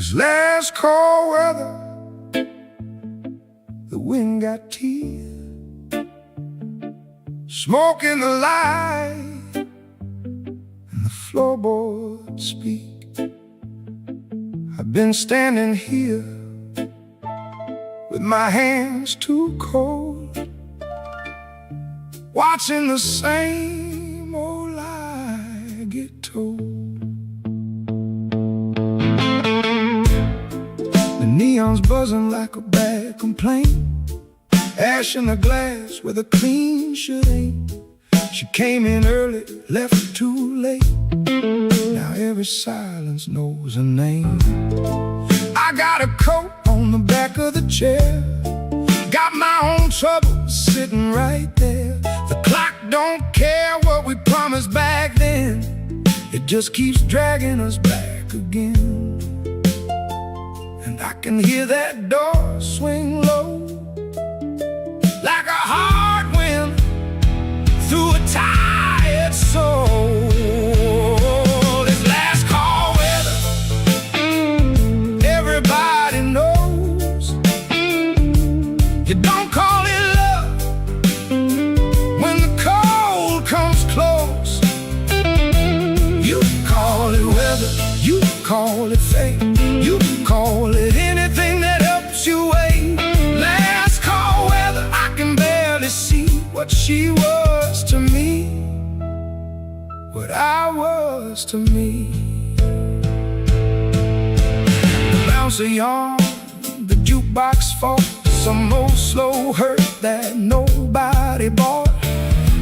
This last cold weather, the wind got teeth, smoke in the light, and the floorboards speak. I've been standing here with my hands too cold, watching the same old lie get told. The neon's buzzing like a bad complaint, ash in the glass where the clean should ain't. She came in early, left too late. Now every silence knows her name. I got a coat on the back of the chair, got my own troubles sitting right there. The clock don't care what we promised back then, it just keeps dragging us back again. And I can hear that door swing low, like a hard wind through a tired soul. This last call weather, everybody knows. You don't call it love when the cold comes close. You call it weather, you call it fate, you call it anything that helps you wait. Last call weather, I can barely see what she was to me, what I was to me. The bouncer yawned, the jukebox fought, some old slow hurt that nobody bought.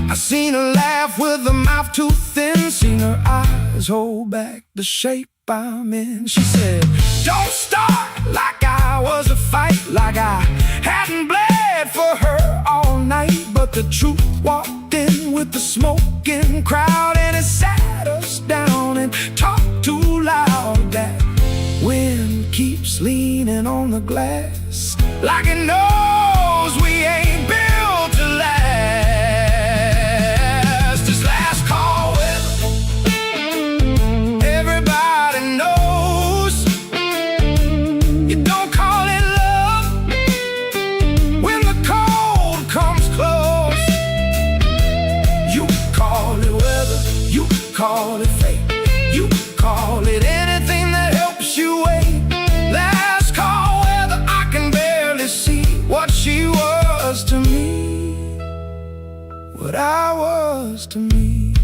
I seen her laugh with her mouth too thin, seen her eyes hold back the shape I'm in. She said, don't start like I was a fight, like I hadn't bled for her all night. But the truth walked in with the smoking crowd, and it sat us down and talked too loud. That wind keeps leaning on the glass, like it knows we ain't built to last. This last call weather, everybody knows. You don't call it love when the cold comes close. You call it weather, you call it fate, you call it anything that helps you wait. Last call weather, I can barely see what she was to me, what I was to me.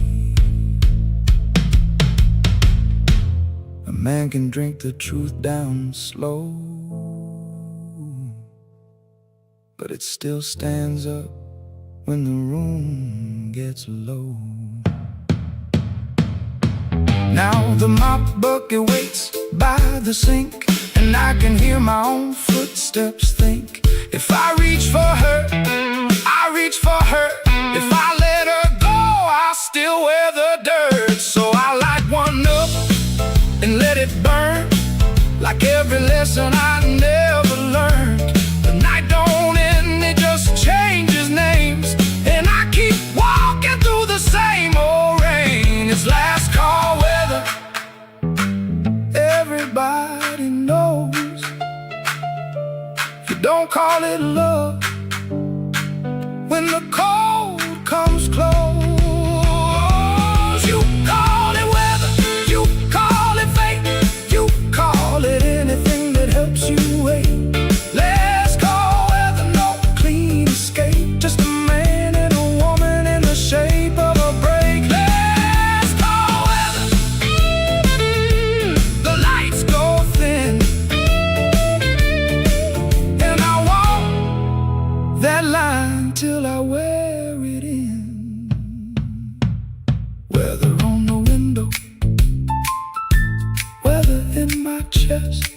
A man can drink the truth down slow, but it still stands up when the room gets low. Now the mop bucket waits by the sink, and I can hear my own footsteps think, if I reach for her, I reach for her. If I let her go, I'll still wear the dirt. So I light one up and let it burn, like every lesson I never learned. The night don't end, it just changes names, and I keep walking through the same old rain. It's last call weather, everybody knows. You don't call it love when the cold comes close. You call it weather, you call it fate, you call it anything that helps you wait. Last call weather, no clean escape, just a man and a woman in the shape of a break. Last call weather, the lights go thin, and I walk that line till I wear it in. Weather on the window, weather in my chest.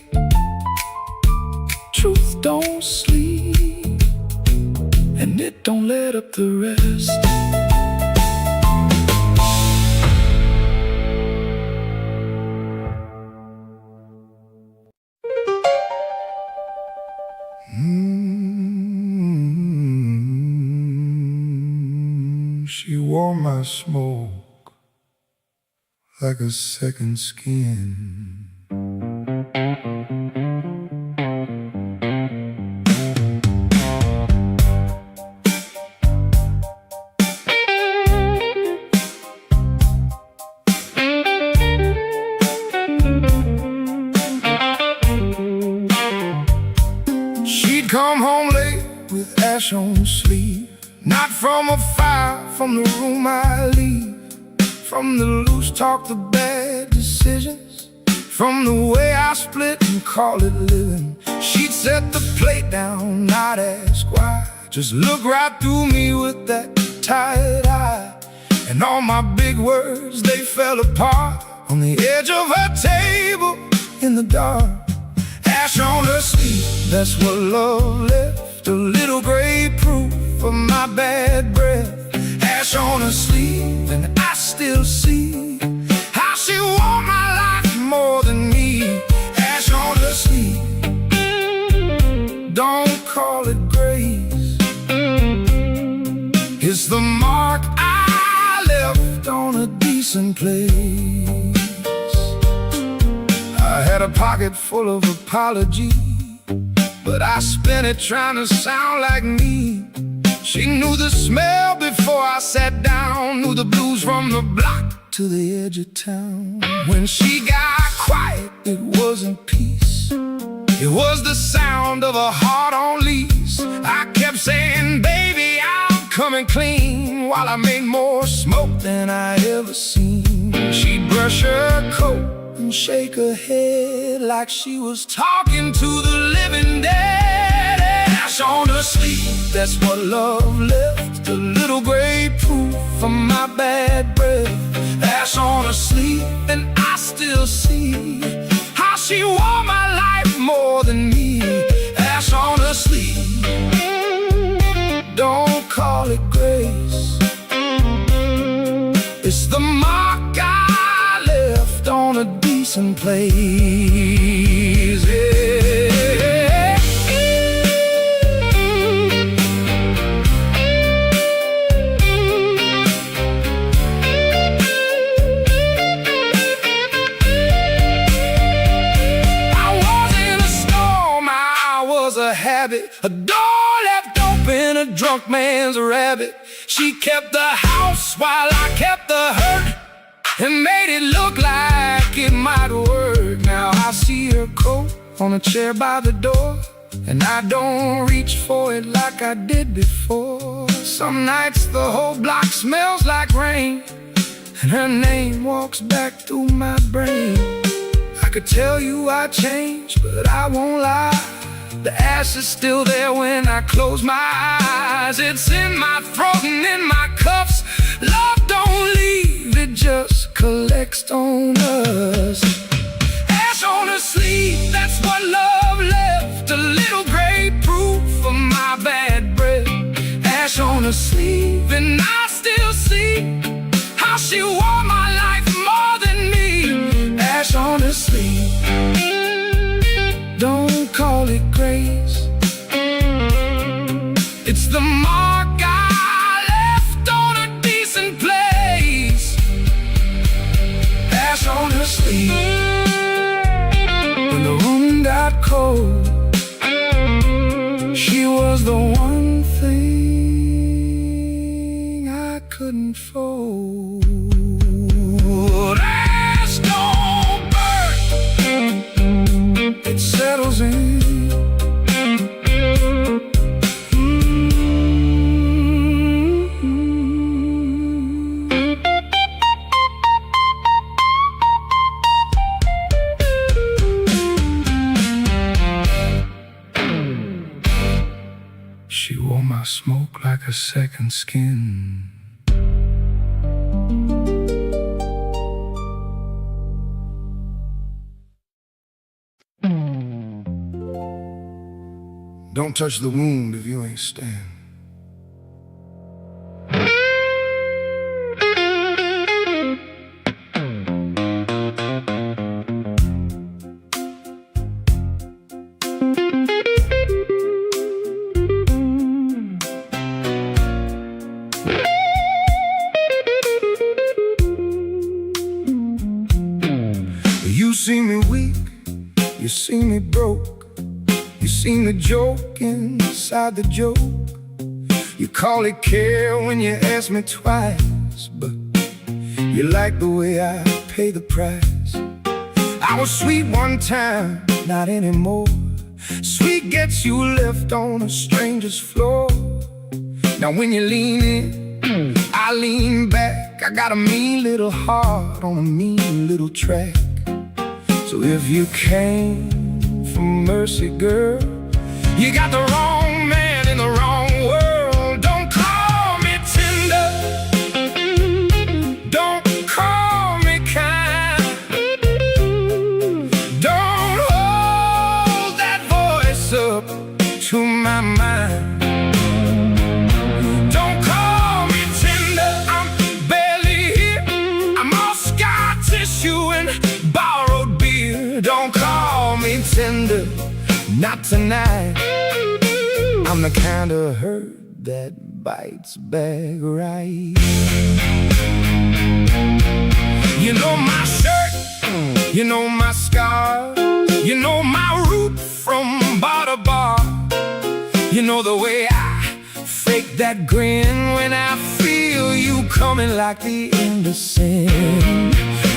Truth don't sleep, and it don't let up the rest. She wore my smoke like a second skin. ash on the sleeve. Not from a fire, from the room I leave. From the loose talk, the bad decisions. From the way I split and call it living. She'd set the plate down, not ask why. Just look right through me with that tired eye. And all my big words, they fell apart on the edge of her table in the dark. Ash on her sleeve, that's what love left. A little gray proof of my bad breath. Ash on her sleeve, and I still see how she wore my life more than me. Ash on her sleeve, don't call it grace. It's the mark I left on a decent place. I had a pocket full of apology, but I spent it trying to sound like me. She knew the smell before I sat down, knew the blues from the block to the edge of town. When she got quiet, it wasn't peace. It was the sound of a heart on lease. I kept saying, baby, I'm coming clean, while I made more smoke than I ever seen. She'd brush her coat and shake her head like she was talking to the living dead. Ash on her sleeve, that's what love left. A little gray proof of my bad breath. Ash on her sleeve, and I still see how she wore my life more than me. Ash on her sleeve, don't call it grace. It's the mark I left on a decent place. Yeah. I was in a storm, I was a habit, a door left open, a drunk man's rabbit. She kept the house while I kept the hurt, and made it look like it might work. Now I see her coat on a chair by the door, and I don't reach for it like I did before. Some nights the whole block smells like rain, and her name walks back through my brain. I could tell you I changed, but I won't lie. The ash is still there when I close my eyes. It's in my throat and in my cuffs. Love don't leave, it just collects on us. Ash on her sleeve, that's what love left. A little gray proof of my bad breath. Ash on her sleeve, and I still see how she wore my life more than me. Ash on her sleeve, don't call it grace. It's the mark I left on a decent place. Ash on her sleeve, when the room got cold, she was the one thing I couldn't fold. Ash don't burn, it settles in. She wore my smoke like a second skin. Don't touch the wound if you ain't stand. You see me weak, you see me broke, you see the joke inside the joke. You call it care when you ask me twice, but you like the way I pay the price. I was sweet one time, not anymore. Sweet gets you left on a stranger's floor. Now when you lean in, I lean back. I got a mean little heart on a mean little track. So if you came for mercy, girl, you got the wrong man in the wrong world. Don't call me tender, don't call me kind, don't hold that voice up to my mind. Don't call me tender, I'm barely here. I'm all scar tissue and borrowed beer. Don't call me tender, not tonight. I'm the kind of hurt that bites back right. You know my shirt, you know my scars, you know my route from bar to bar. You know the way I fake that grin when I feel you coming like the end of sin.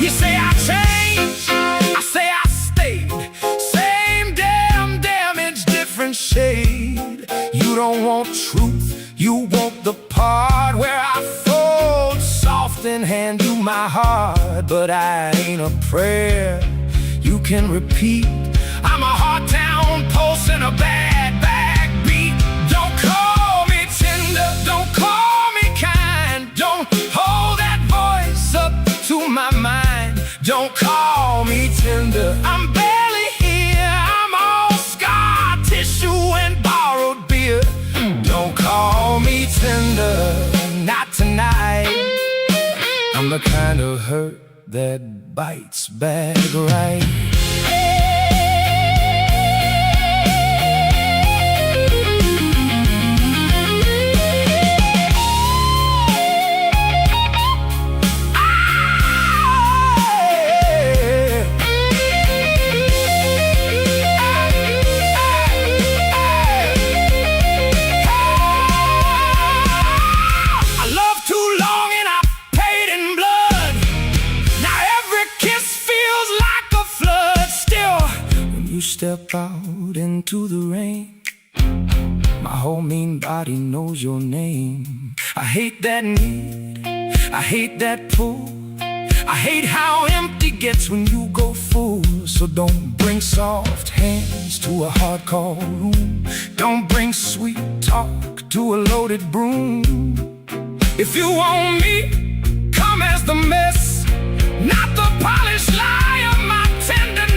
You say I changed, I say I stayed. Same damn damage, different shade. You don't want truth, you want the part where I fold soft and hand you my heart. But I ain't a prayer you can repeat. I'm a hard town pulse and a bad backbeat. Don't call me tender, don't call me kind, don't hold that voice up to my mind. Don't call me tender, I'm barely here. I'm all scar tissue and borrowed beer. Don't call me tender, not tonight. I'm the kind of hurt that bites back right. Step out into the rain, my whole mean body knows your name. I hate that need, I hate that pull, I hate how empty gets when you go full. So don't bring soft hands to a hard call room. Don't bring sweet talk to a loaded broom. If you want me, come as the mess, not the polished lie of my tenderness.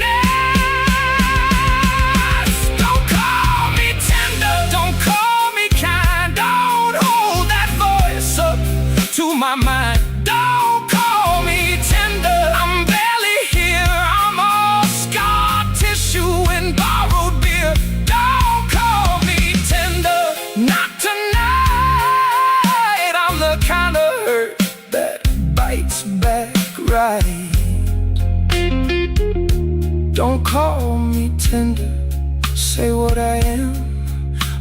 To my mind, don't call me tender, I'm barely here. I'm all scar tissue and borrowed beer. Don't call me tender, not tonight. I'm the kind of hurt that bites back right. Don't call me tender, say what I am,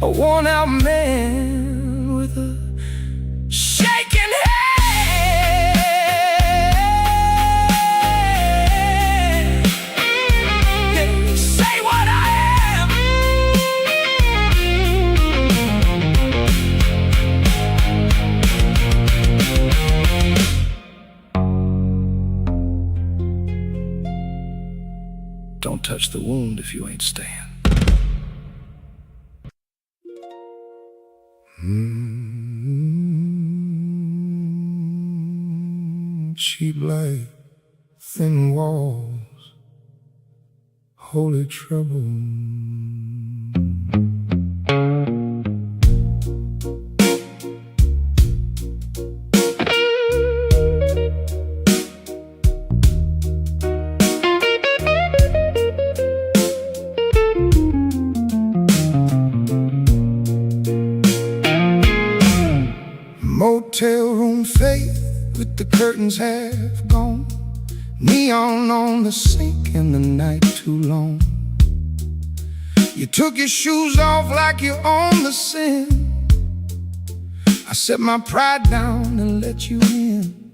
a worn out man with a shaking head. Say what I am. Don't touch the wound if you ain't staying. Cheap light, thin walls, holy trouble. Motel room faith with the curtains half gone, neon on the sink and the night too long. You took your shoes off like you own the sin. I set my pride down and let you in.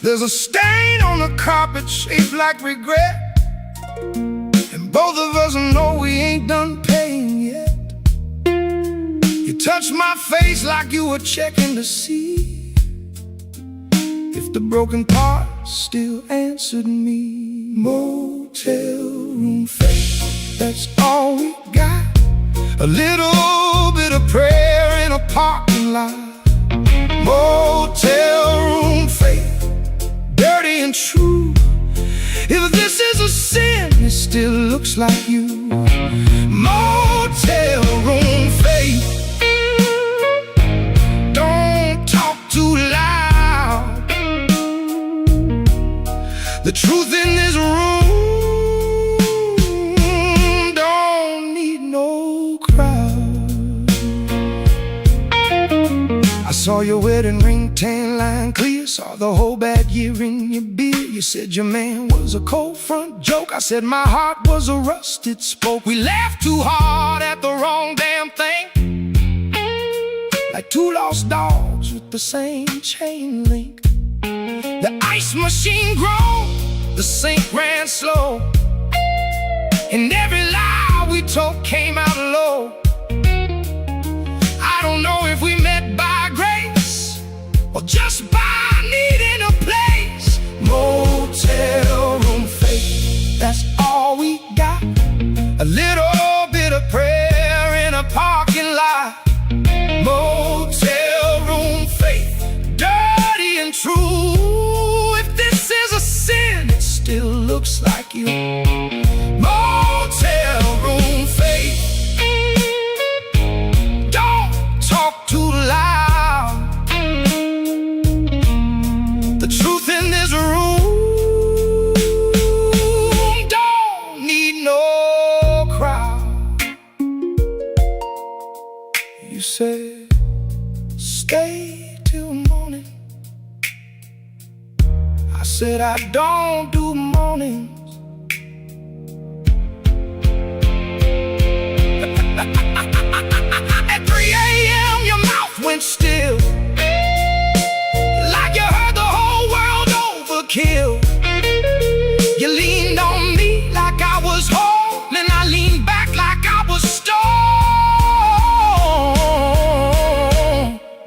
There's a stain on the carpet shaped like regret, and both of us know we ain't done paying yet. You touched my face like you were checking to see if the broken part still answered me. Motel room faith, that's all we got. A little bit of prayer in a parking lot. Motel room faith, dirty and true. If this is a sin, it still looks like you. Motel room faith, don't talk too loud. The truth in this room don't need no crowd. I saw your wedding ring, tan line clear. Saw the whole bad year in your beard. You said your man was a cold front joke. I said my heart was a rusted spoke. We laughed too hard at the wrong damn thing, like two lost dogs with the same chain link. The ice machine groaned, the sink ran slow, and every lie we told came out low. I don't know if we met by grace or just by needing a place. Motel room faith, that's all we got. A little bit of prayer in a parking lot. Motel room faith, dirty and true. If this is a sin, it still looks like you. Motel room faith, don't talk too loud. The truth in this room don't need no crowd. You said stay till morning. I said I don't do mornings. At 3 a.m. your mouth went still, like you heard the whole world overkill. You leaned on me like I was whole, and I leaned back like I was stone.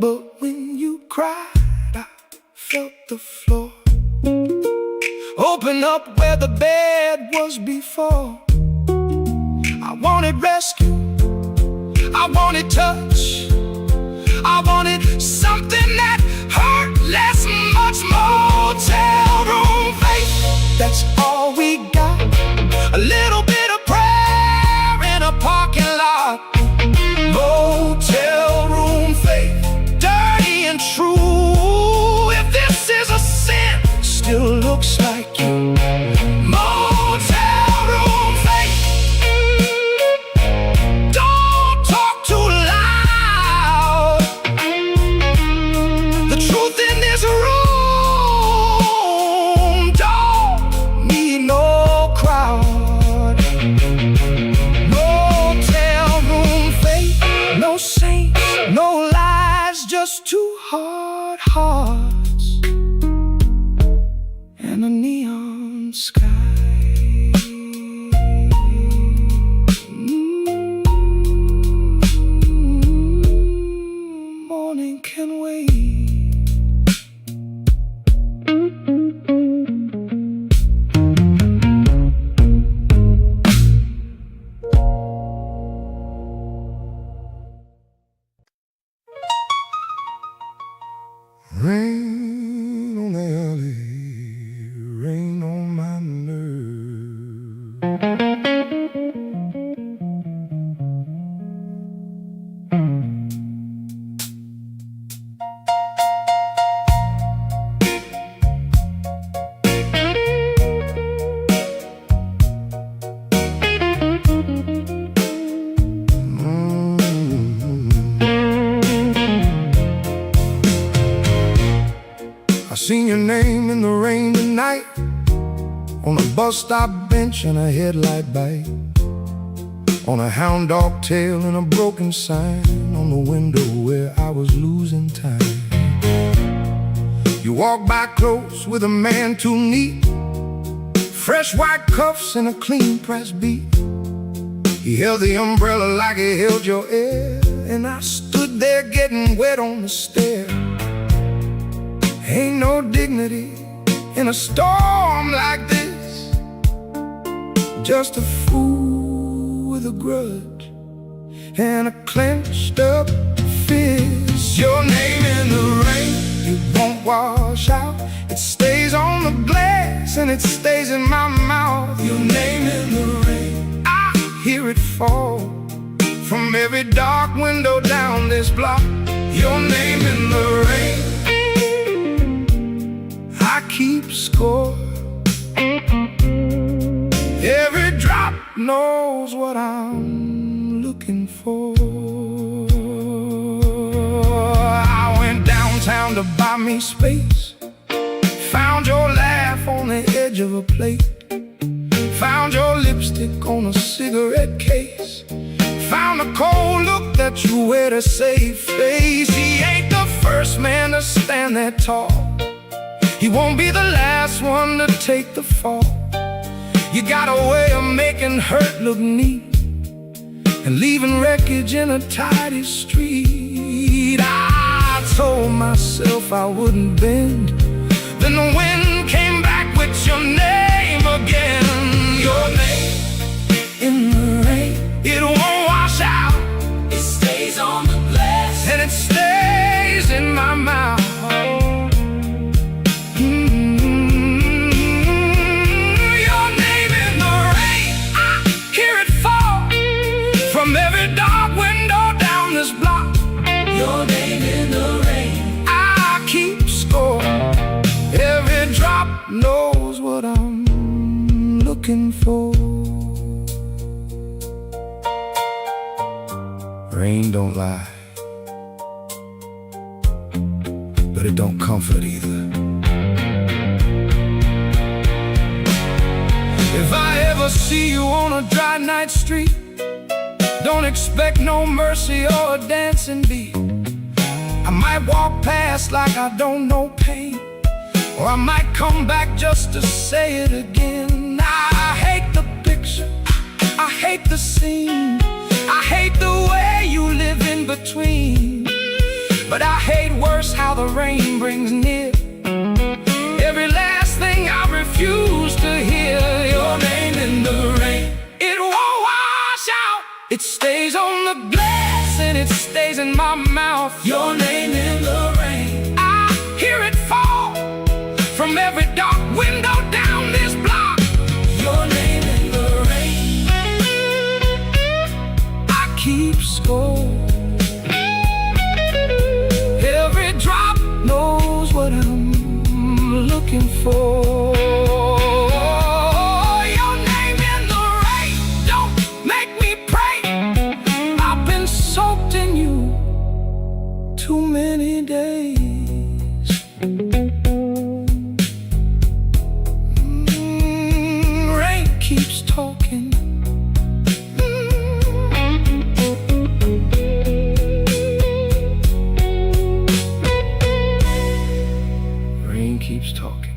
But when you cried, I felt the floor open up where the bed was before. I wanted rescue, I wanted touch, I wanted something that hurt less, much. Motel room faith, that's all we got. A little bit of prayer in a parking lot. Motel room faith, dirty and true. If this is a sin, it still looks like you. Motel room faith, don't talk too loud. The truth in this room don't need no crowd. Motel room faith, no saints, no lies, just two hard hearts and a neon sky. Morning can wait. Rain on the alley, rain on my nerve. I seen your name in the rain tonight, on a bus stop bench and a headlight bite, on a hound dog tail and a broken sign on the window where I was losing time. You walked by close with a man too neat, fresh white cuffs and a clean pressed beat. He held the umbrella like he held your air, and I stood they're getting wet on the stair. Ain't no dignity in a storm like this. Just a fool with a grudge and a clenched up fist. Your name in the rain, it won't wash out. It stays on the glass and it stays in my mouth. Your name in the rain, I hear it fall from every dark window down this block. Your name in the rain, I keep score. Every drop knows what I'm looking for. I went downtown to buy me space. Found your laugh on the edge of a plate. Found your lipstick on a cigarette case. Found a cold look that you wear to save face. He ain't the first man to stand that tall. He won't be the last one to take the fall. You got a way of making hurt look neat and leaving wreckage in a tidy street. I told myself I wouldn't bend. Then the wind came back with your name again. Your name in the rain, it won't wash out. It stays on the glass and it stays in my mouth. Your name in the rain, I hear it fall from every dark window down this block. Your name in the rain, I keep score. Every drop knows what I'm looking for. Rain don't lie, but it don't comfort either. If I ever see you on a dry night street, don't expect no mercy or a dancing beat. I might walk past like I don't know pain, or I might come back just to say it again. I hate the picture, I hate the scene, I hate the way you live in between. But I hate worse how the rain brings near every last thing I refuse to hear. Your name in the rain, it won't wash out. It stays on the glass and it stays in my mouth. Your name in the rain, I hear it fall from every dark window down this block. Your name in the rain, I keep score. Every drop knows what I'm looking for. Your name in the rain, don't make me pray. I've been soaked in you too many days. Rain keeps talking. Rain keeps talking.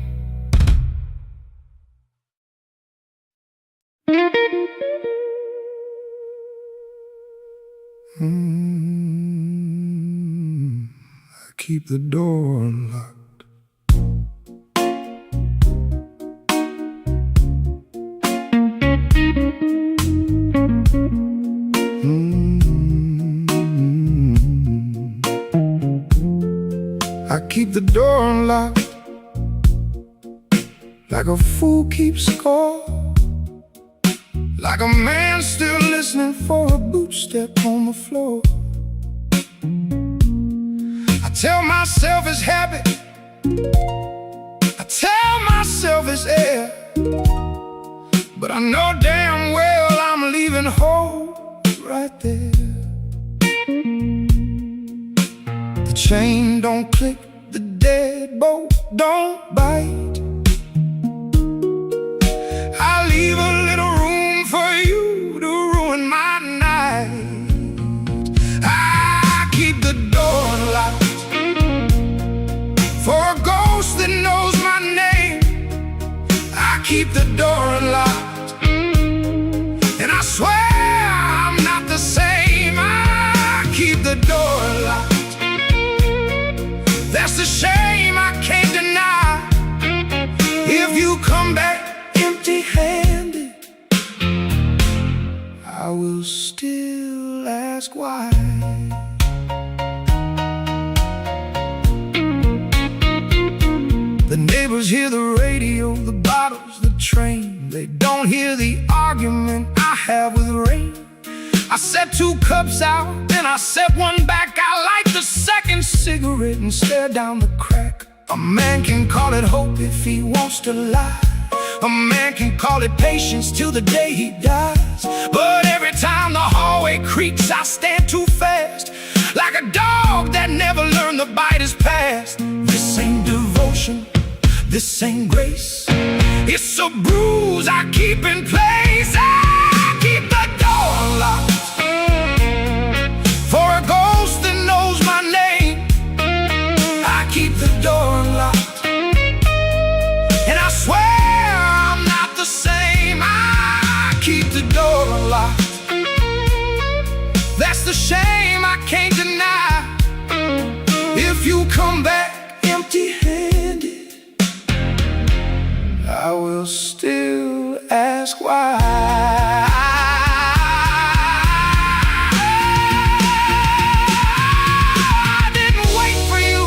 I keep the door unlocked. I keep the door unlocked, like a fool keeps score. Like a man still listening for a boot step on the floor. I tell myself it's habit, I tell myself it's air, but I know damn well I'm leaving home right there. The chain don't click, the deadbolt don't bite. I leave a little room for you to ruin my night. I keep the door locked for a ghost that knows my name. I keep the door unlocked, and I swear I'm not the same. I keep the door locked. That's the shame I can't deny. If you come back empty-handed, I will still ask why. The neighbors hear the radio, the bottles, the train. They don't hear the argument I have with rain. I set 2 cups out, then I set one back. I light the second cigarette and stare down the crack. A man can call it hope if he wants to lie. A man can call it patience till the day he dies. But every time the hallway creaks, I stand too fast, like a dog that never learned to bite his past. This ain't devotion, this ain't grace. It's a bruise I keep in place. I keep the door unlocked for a ghost that knows my name. I keep the door unlocked, and I swear I'm not the same. I keep the door unlocked. That's the shame I can't deny. If you come back empty-handed, I will still ask why. I didn't wait for you.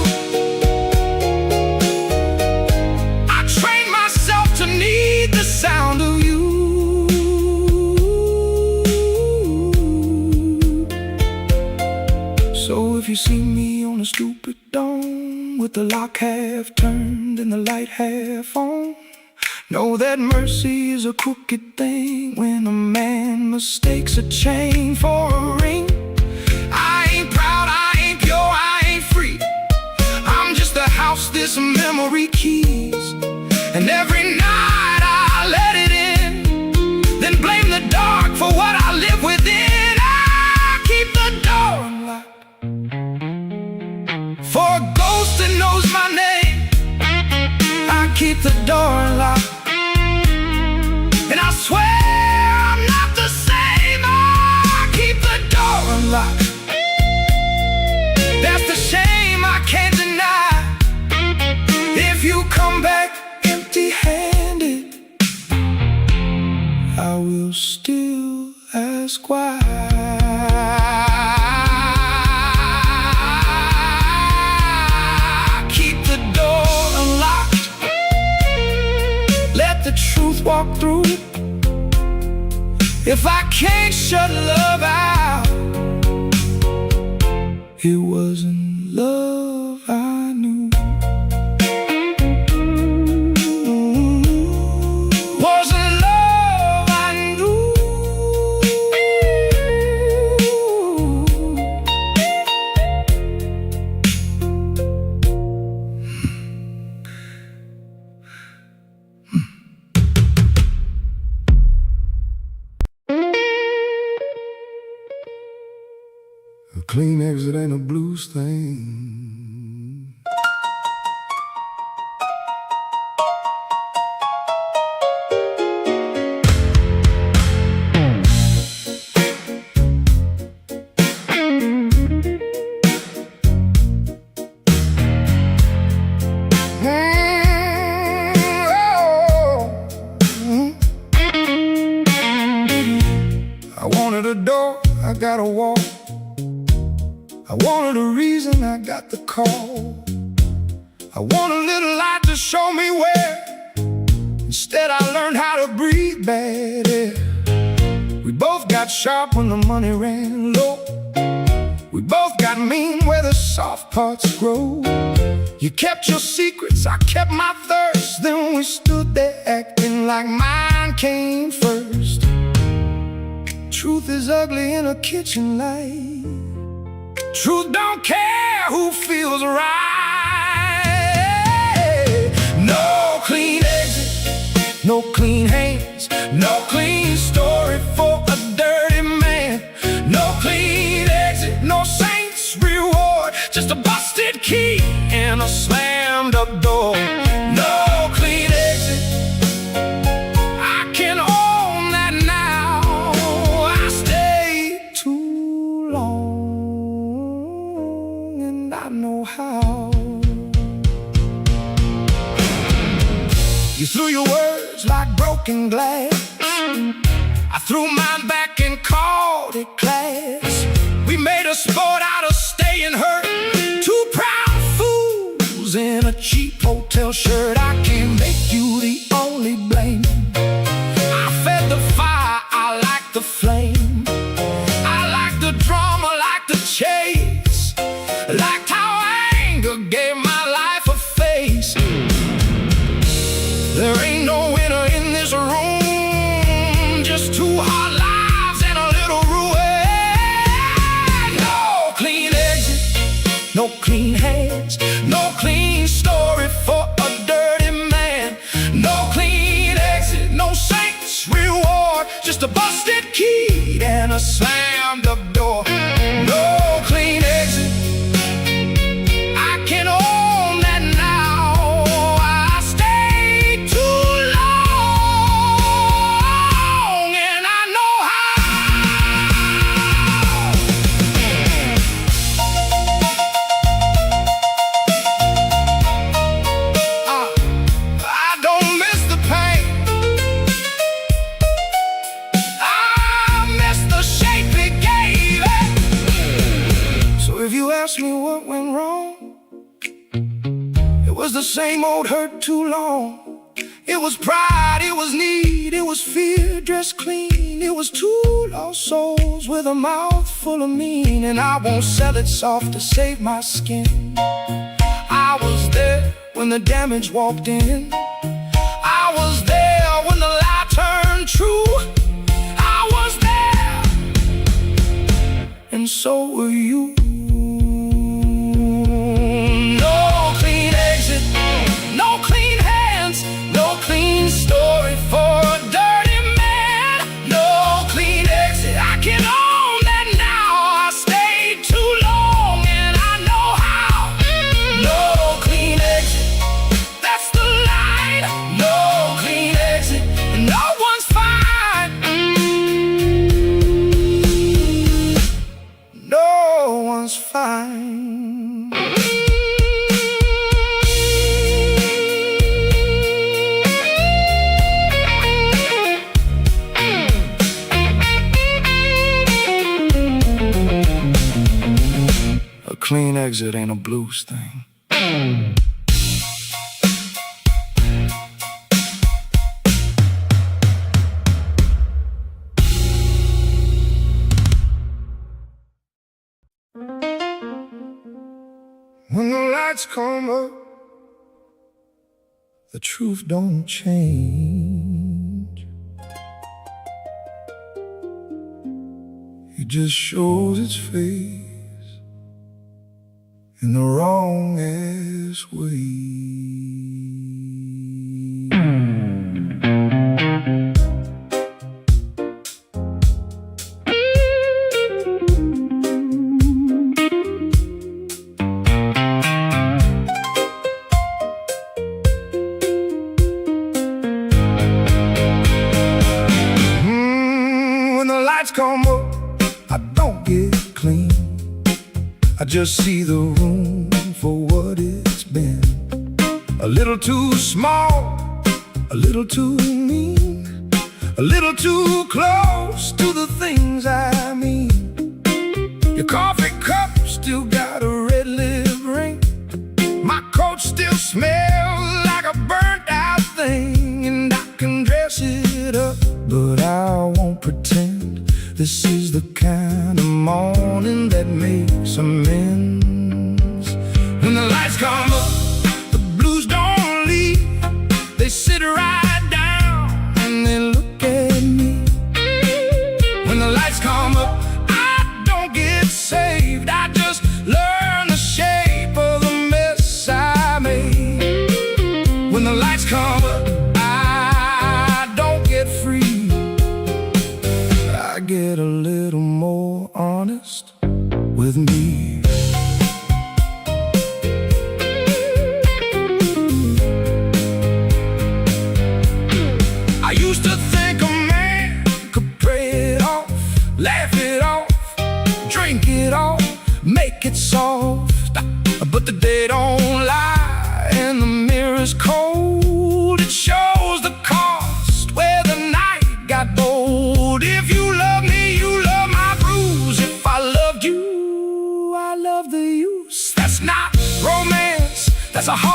I trained myself to need the sound of you. So if you see me on a stupid dawn, with the lock half turned and the light half on, know that mercy is a crooked thing when a man mistakes a chain for a ring. I ain't proud, I ain't pure, I ain't free. I'm just the house this memory keys. And every night I let it in, then blame the dark for what I live within. I keep the door unlocked for a ghost that knows my name. I keep the door unlocked, and I swear I'm not the same. I keep the door unlocked. That's the shame I can't deny. If you come back empty-handed, I will still ask why. Keep the door unlocked. Let the truth walk through. If I can't shut love out, it wasn't love I knew. Wasn't love I knew. A clean exit ain't a blues thing. I wanted a door, I got a wall. I wanted a reason, I got the call. I want a little light to show me where. Instead I learned how to breathe bad air. We both got sharp when the money ran low. We both got mean where the soft parts grow. You kept your secrets, I kept my thirst. Then we stood there acting like mine came first. Truth is ugly in a kitchen light. Truth don't care who feels right. No clean exit, no clean hands, no clean story for a dirty man. No clean exit, no saint's reward, just a busted key and a slammed up door. No clean exit, I can own that now. I stayed too long, I know how. You threw your words like broken glass. I threw mine back and called it class. We made a sport out of staying hurt. Two proud fools in a cheap hotel shirt. I can't make you the only blame. I fed the fire, I like the flame. I like the drama, like the chase. Liked how anger gave my life a face. There ain't no winner in this room, just two hard lives and a little ruin. No clean exit, no clean hands, no clean story for a dirty man. No clean exit, no saints reward, just a busted key and a slammed up door. No clean exit, I can own that now. I stayed too long and I know how. I don't miss the pain, I miss the shape it gave it. So if you ask me what went wrong, it was the same old hurt too long. It was pride, it was need, it was fear dressed clean. It was two lost souls with a mouth full of mean. And I won't sell it soft to save my skin. I was there when the damage walked in. I was there when the lie turned true. I was there, and so were you. No clean exit, no clean hands, no clean story for a dirty man. No clean exit, I can own that now. I stayed too long and I know how. No clean exit, that's the line. No clean exit, and no one's fine. No one's fine. A clean exit ain't a blues thing. When the lights come up, the truth don't change. It just shows its face in the wrongest way. When the lights come up, I don't get clean. I just see the room for what it's been. A little too small, a little too mean, a little too close to the things I mean. Your coffee cup still got a red lip ring. My coat still smells like a burnt out thing. And I can dress it up, but I won't pretend this is the kind of morning that makes amends. When the lights come up, the blues don't leave. They sit right down and they look at me. When the lights come up, I don't get saved. I just learn the shape of the mess I made. When the lights come up, I don't get free. I get a little more honest,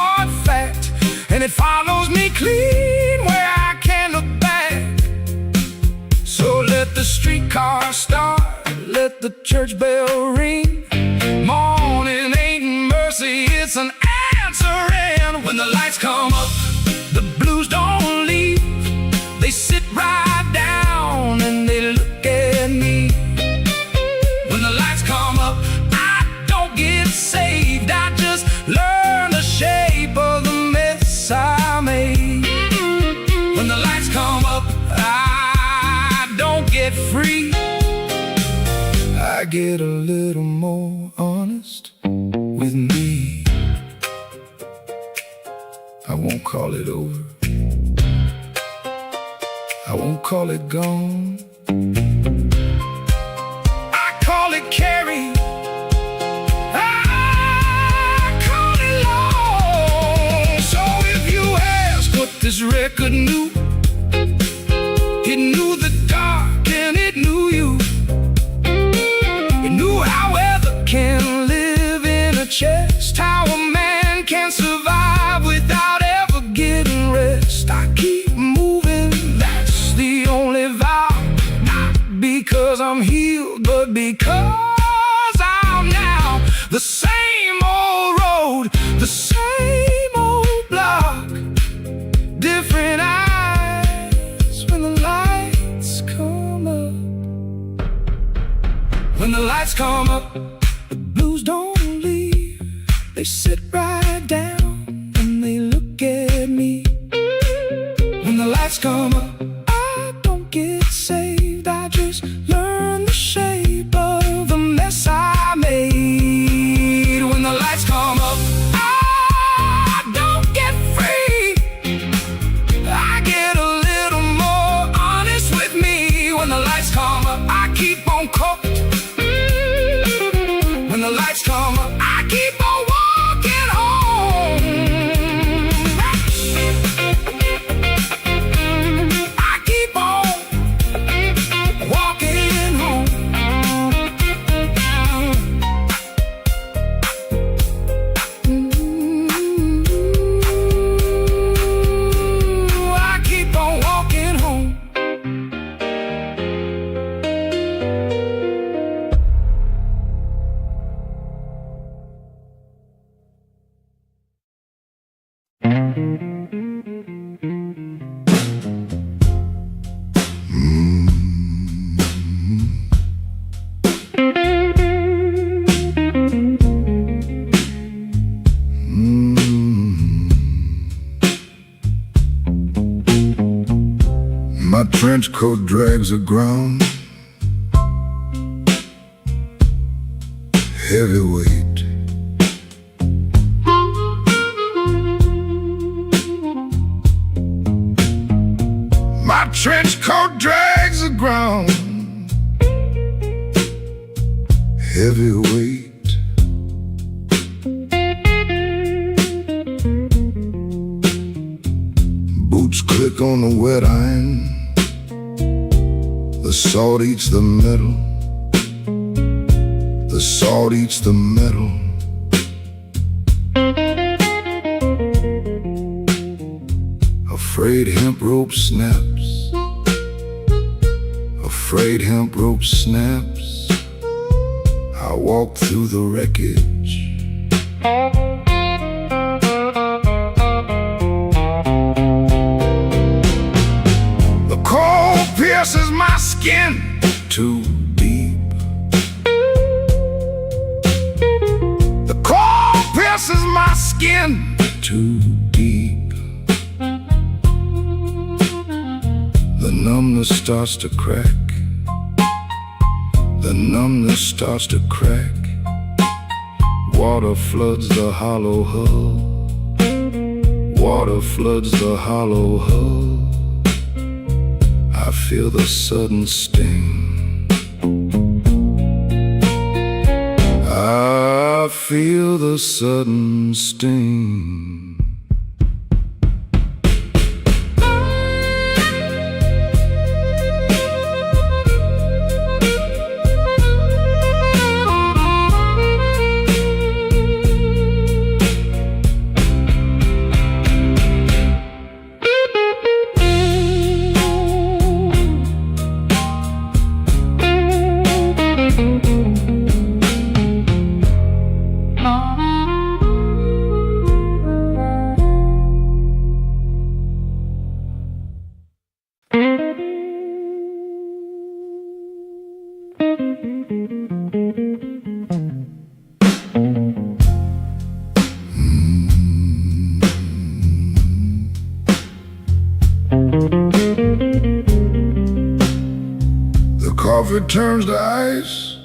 hard fact, and it follows me clean where I can't look back. So let the streetcar start, let the church bell ring. Morning ain't mercy, it's an answering. When the lights come up, the blues don't leave. They sit right down and they look at me. When the lights come up, I don't get saved, I just learn the shape of the mess I made. When the lights come up, I don't get free. I get a little more honest with me. I won't call it over, I won't call it gone. I call it carry, I call it long. So if you ask what this record knew, it knew the dark and it knew you. It knew how weather can live in a chest, how a man can survive without ever getting rest. I keep moving, that's the only vow. Not because I'm healed, but because I'm now the same old road, the same old block, different eyes when the lights come up. When the lights come up, the blues don't leave. They sit right down and they look at me. When the lights come up, I don't get saved, I just learn the shape of the mess I made. When the lights come up, I don't get free. I get a little more honest with me. When the lights come up, I keep on cooking. When the lights come up, I keep on walking home. I keep on walking home. I keep on walking home. My trench coat drags the ground, heavyweight. My trench coat drags the ground, heavyweight. Boots click on the wet iron, the salt eats the metal, the salt eats the metal. Afraid hemp rope snaps, afraid hemp rope snaps. I walk through the wreckage. The cold pierces my skin too deep. The cold pierces my skin too deep. The numbness starts to crack. The numbness starts to crack. Water floods the hollow hull. Water floods the hollow hull. I feel the sudden sting. I feel the sudden sting. coffee turns to ice,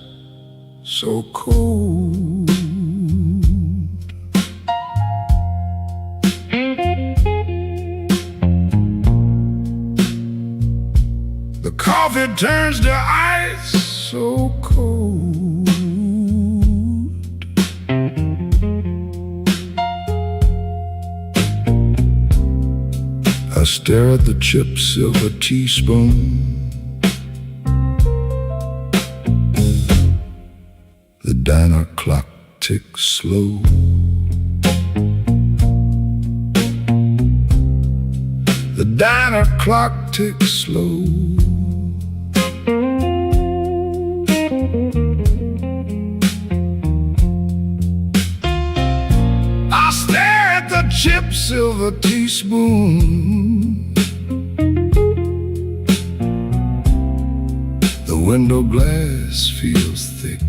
so cold. The coffee turns to ice, so cold. I stare at the chipped silver teaspoon. The diner clock ticks slow. The diner clock ticks slow. I stare at the chipped silver teaspoon. The window glass feels thick.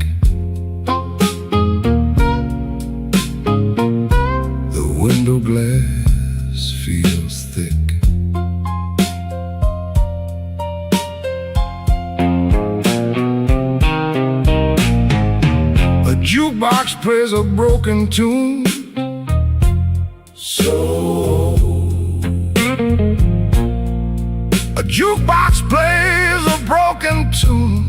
The window glass feels thick. A jukebox plays a broken tune. A jukebox plays a broken tune.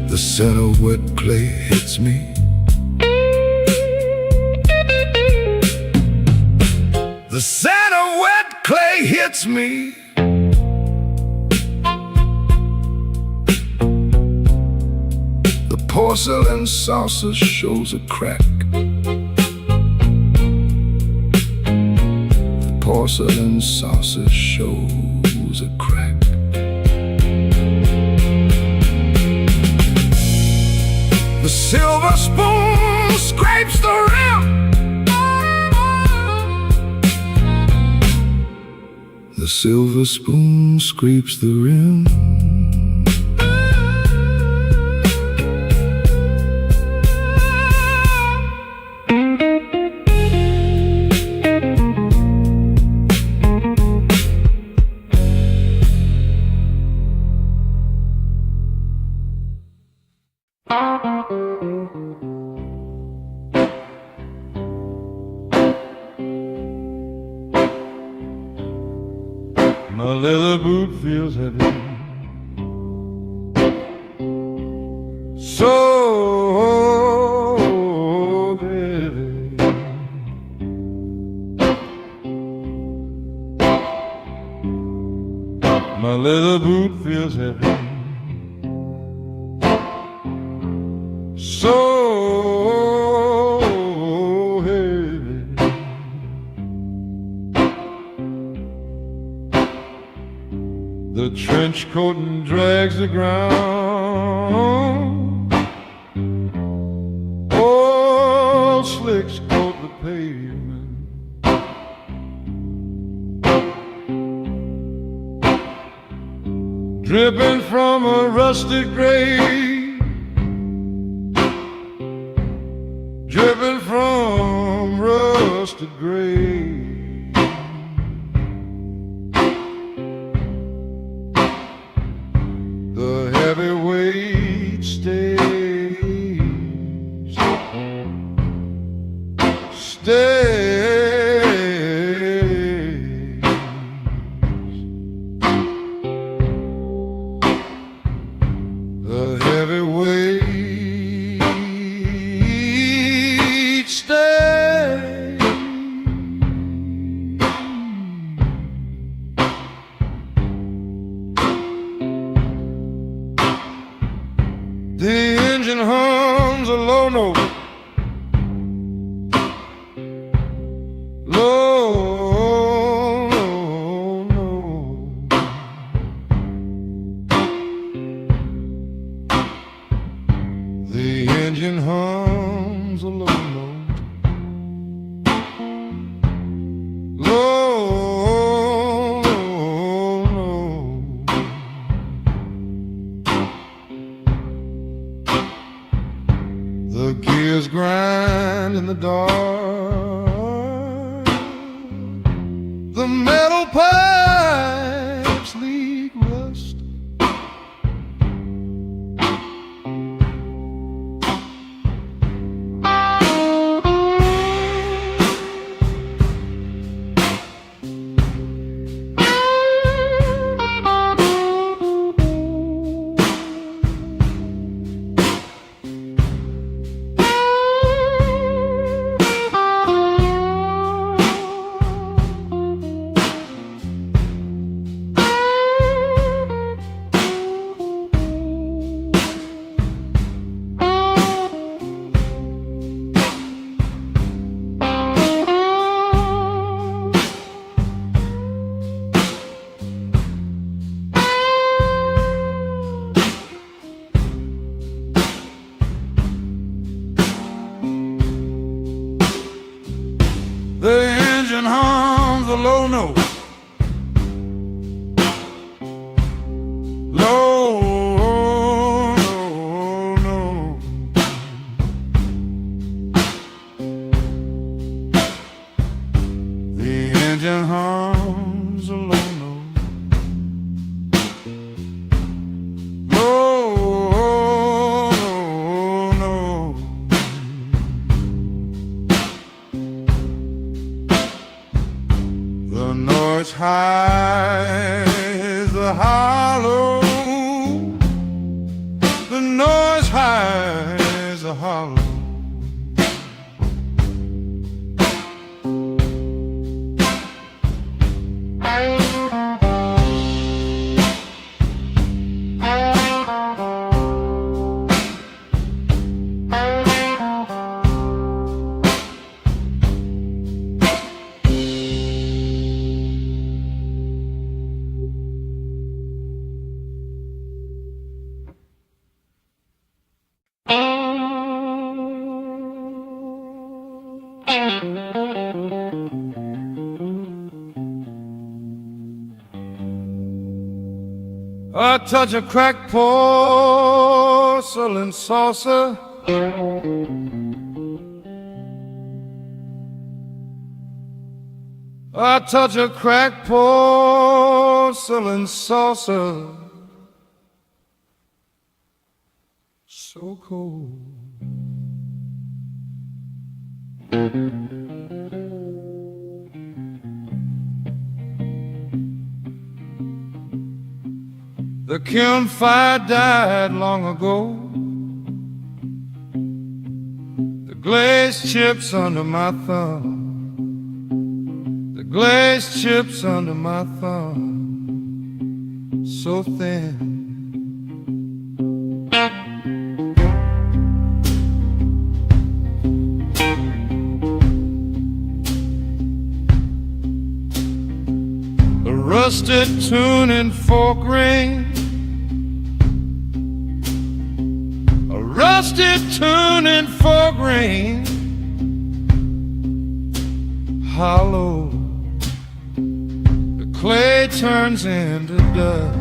The scent of wet clay hits me. The scent of wet clay hits me. The porcelain saucer shows a crack. The porcelain saucer shows a crack. The silver spoon scrapes the rim. The silver spoon scrapes the rim. My leather boot feels heavy, so heavy. My leather boot feels heavy, so heavy. The trench coat drags the ground. Old slicks coat the pavement. Dripping from a rusted grave, dripping from rusted grave. The heavyweight stays, the heavyweight stays. The engine hums a low note, low note. The engine hums a low note, low note. The gears grind in the dark. The metal pipe a low note. Low, no. The engine hums a low note. Low, no. The noise highs the hollow. The noise highs the hollow. A touch of cracked porcelain saucer, a touch of cracked porcelain saucer, so cold. The campfire died long ago. The glaze chips under my thumb. The glaze chips under my thumb, so thin. A rusted tuning fork ring, a rusted tuning fork ring, hollow. The clay turns into dust.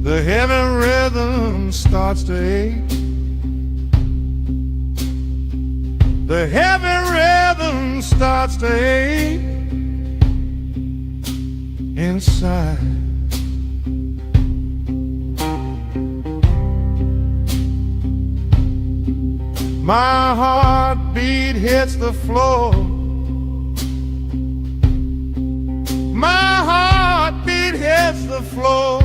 The heavy rhythm starts to ache. The heavy rhythm starts to ache inside. My heartbeat hits the floor. My heartbeat hits the floor.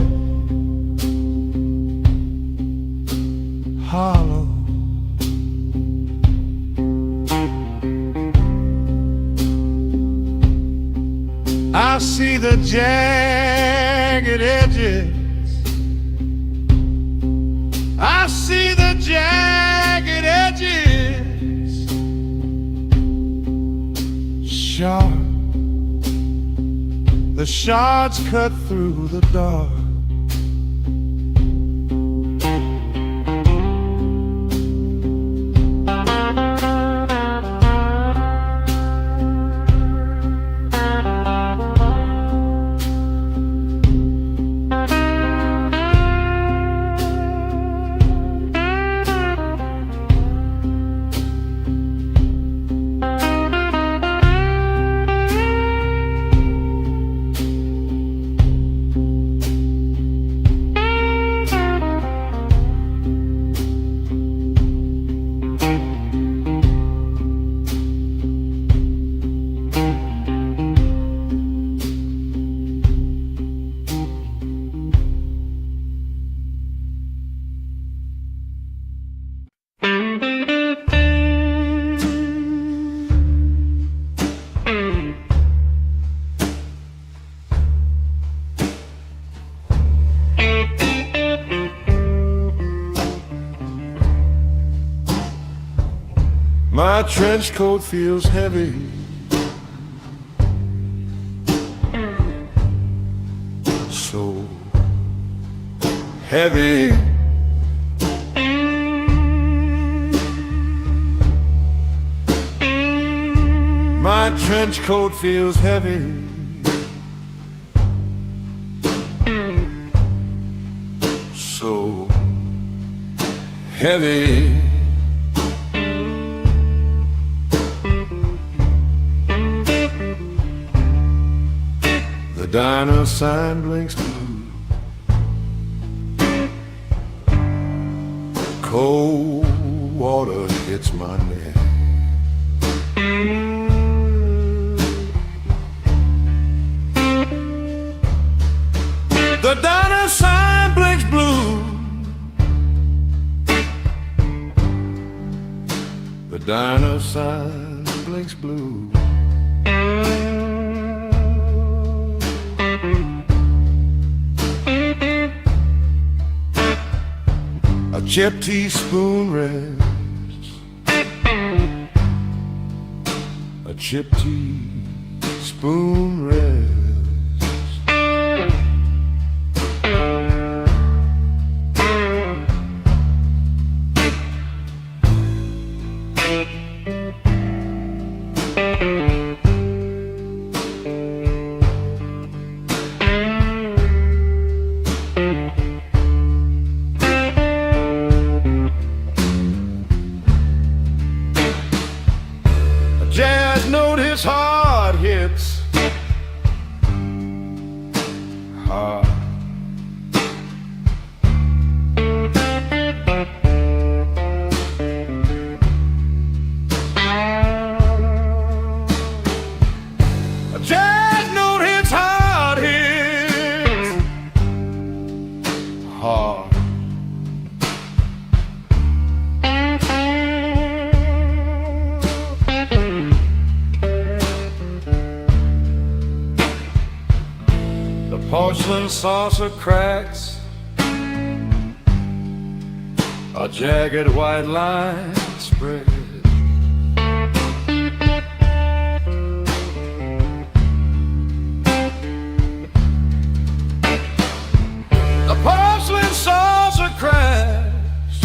Hollow. I see the jagged edges. I see the jagged edges. Sharp. The shards cut through the dark. My trench coat feels heavy. So heavy. My trench coat feels heavy. So heavy. The diner sign blinks blue. Cold water hits my neck. The diner sign blinks blue. The diner sign blinks blue. A chipped teaspoon rests. A chipped teaspoon rests. Jazz note his heart hits hard. A jazz note hits hard hits hard. Porcelain saucer cracks, a jagged white line spread. The porcelain saucer cracks,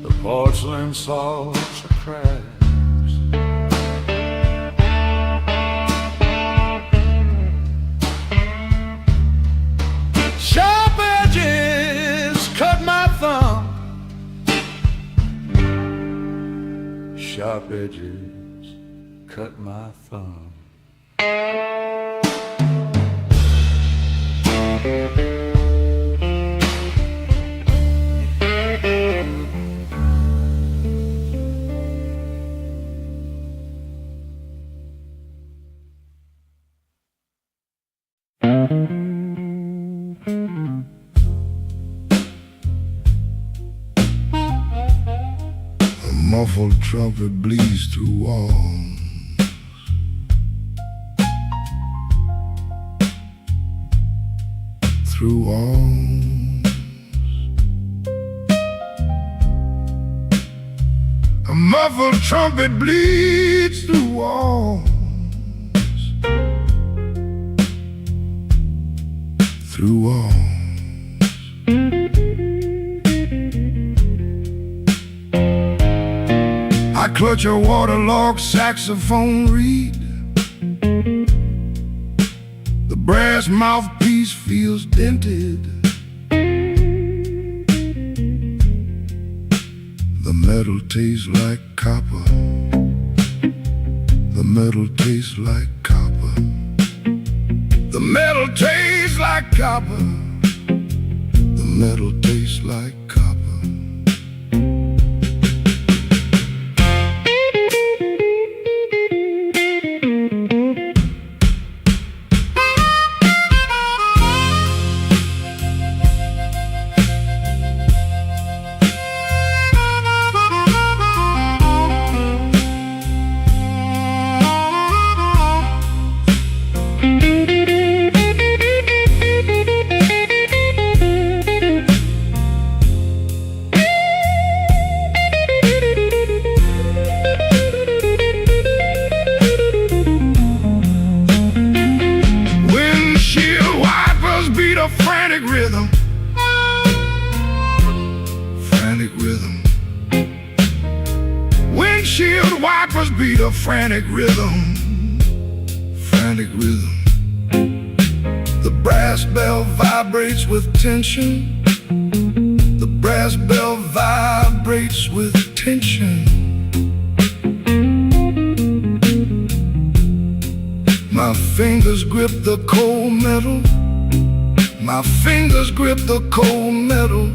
the porcelain saucer cracks. Sharp edges cut my thumb. Sharp edges cut my thumb. A muffled trumpet bleeds through walls. Through walls. A muffled trumpet bleeds through walls. Through walls. I clutch a waterlogged saxophone reed. The brass mouthpiece feels dented. The metal tastes like copper. The metal tastes like copper. The metal tastes like copper. The metal tastes like copper. frantic rhythm. Windshield wipers beat a frantic rhythm. Frantic rhythm. The brass bell vibrates with tension. The brass bell vibrates with tension. My fingers grip the cold metal. My fingers grip the cold metal.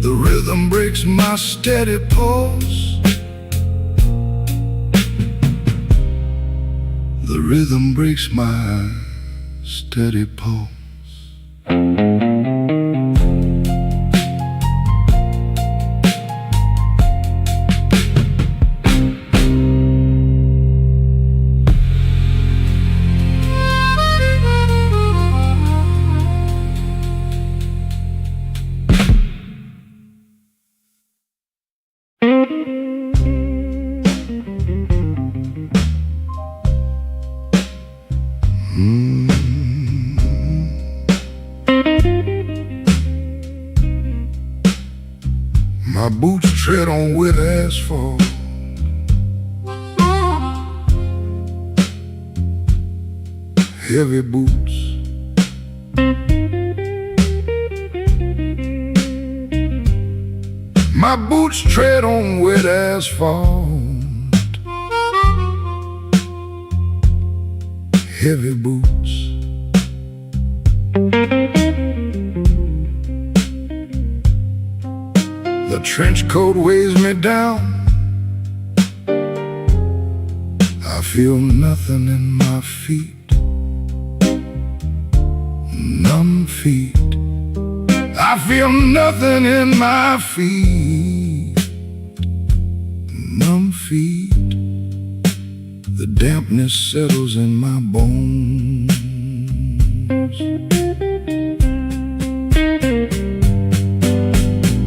The rhythm breaks my steady pulse. The rhythm breaks my steady pulse. My boots tread on wet asphalt. Heavy boots. My boots tread on wet asphalt. Heavy boots. The trench coat weighs me down. I feel nothing in my feet. Numb feet. I feel nothing in my feet. Numb feet. The dampness settles in my bones.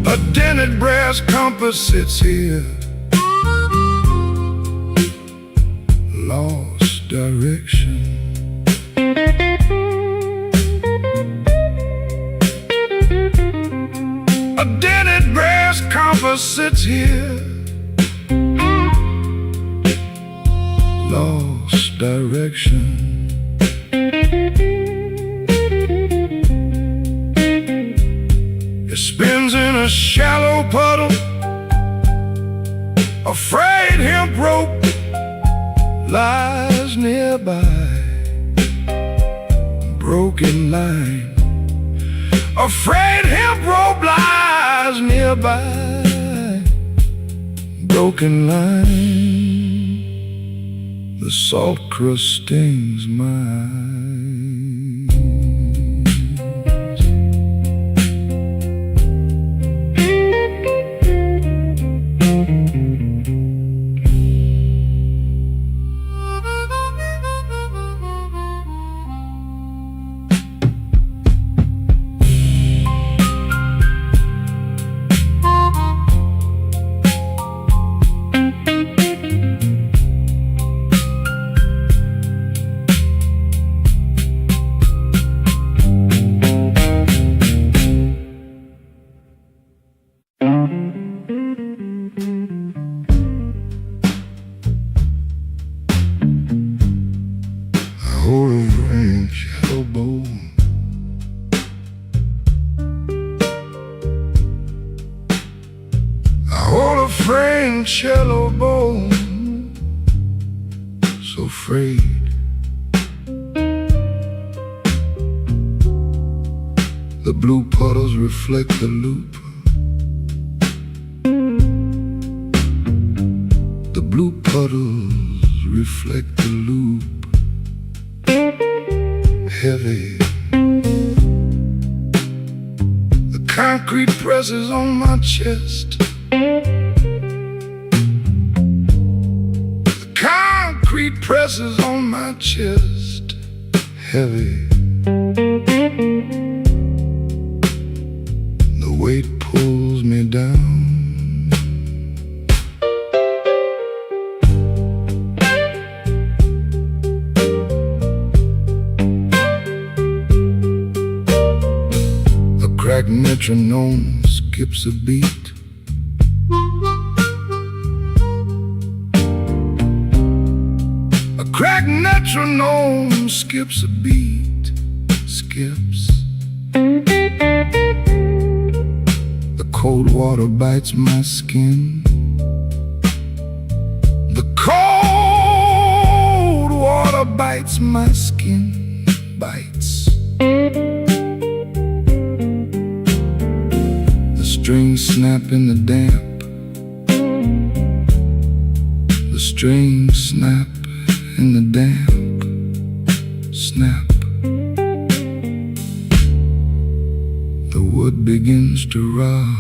A dented brass compass sits here, lost direction. A dented brass compass sits here, lost direction. It spins in a shallow puddle. A frayed hemp rope lies nearby. Broken line. A frayed hemp rope lies nearby. Broken line. The salt crust stings my eyes. Hold a French elbow. I hold a French elbow, so frayed. The blue puddles reflect the loop. The blue puddles reflect the loop. Heavy. The concrete presses on my chest. The concrete presses on my chest. Heavy. The weight pulls me down. Cracked metronome skips skips a beat. A cracked metronome skips a beat, skips. The cold water bites my skin. The cold water bites my skin, bites. The strings snap in the damp. The strings snap in the damp. Snap. The wood begins to rot.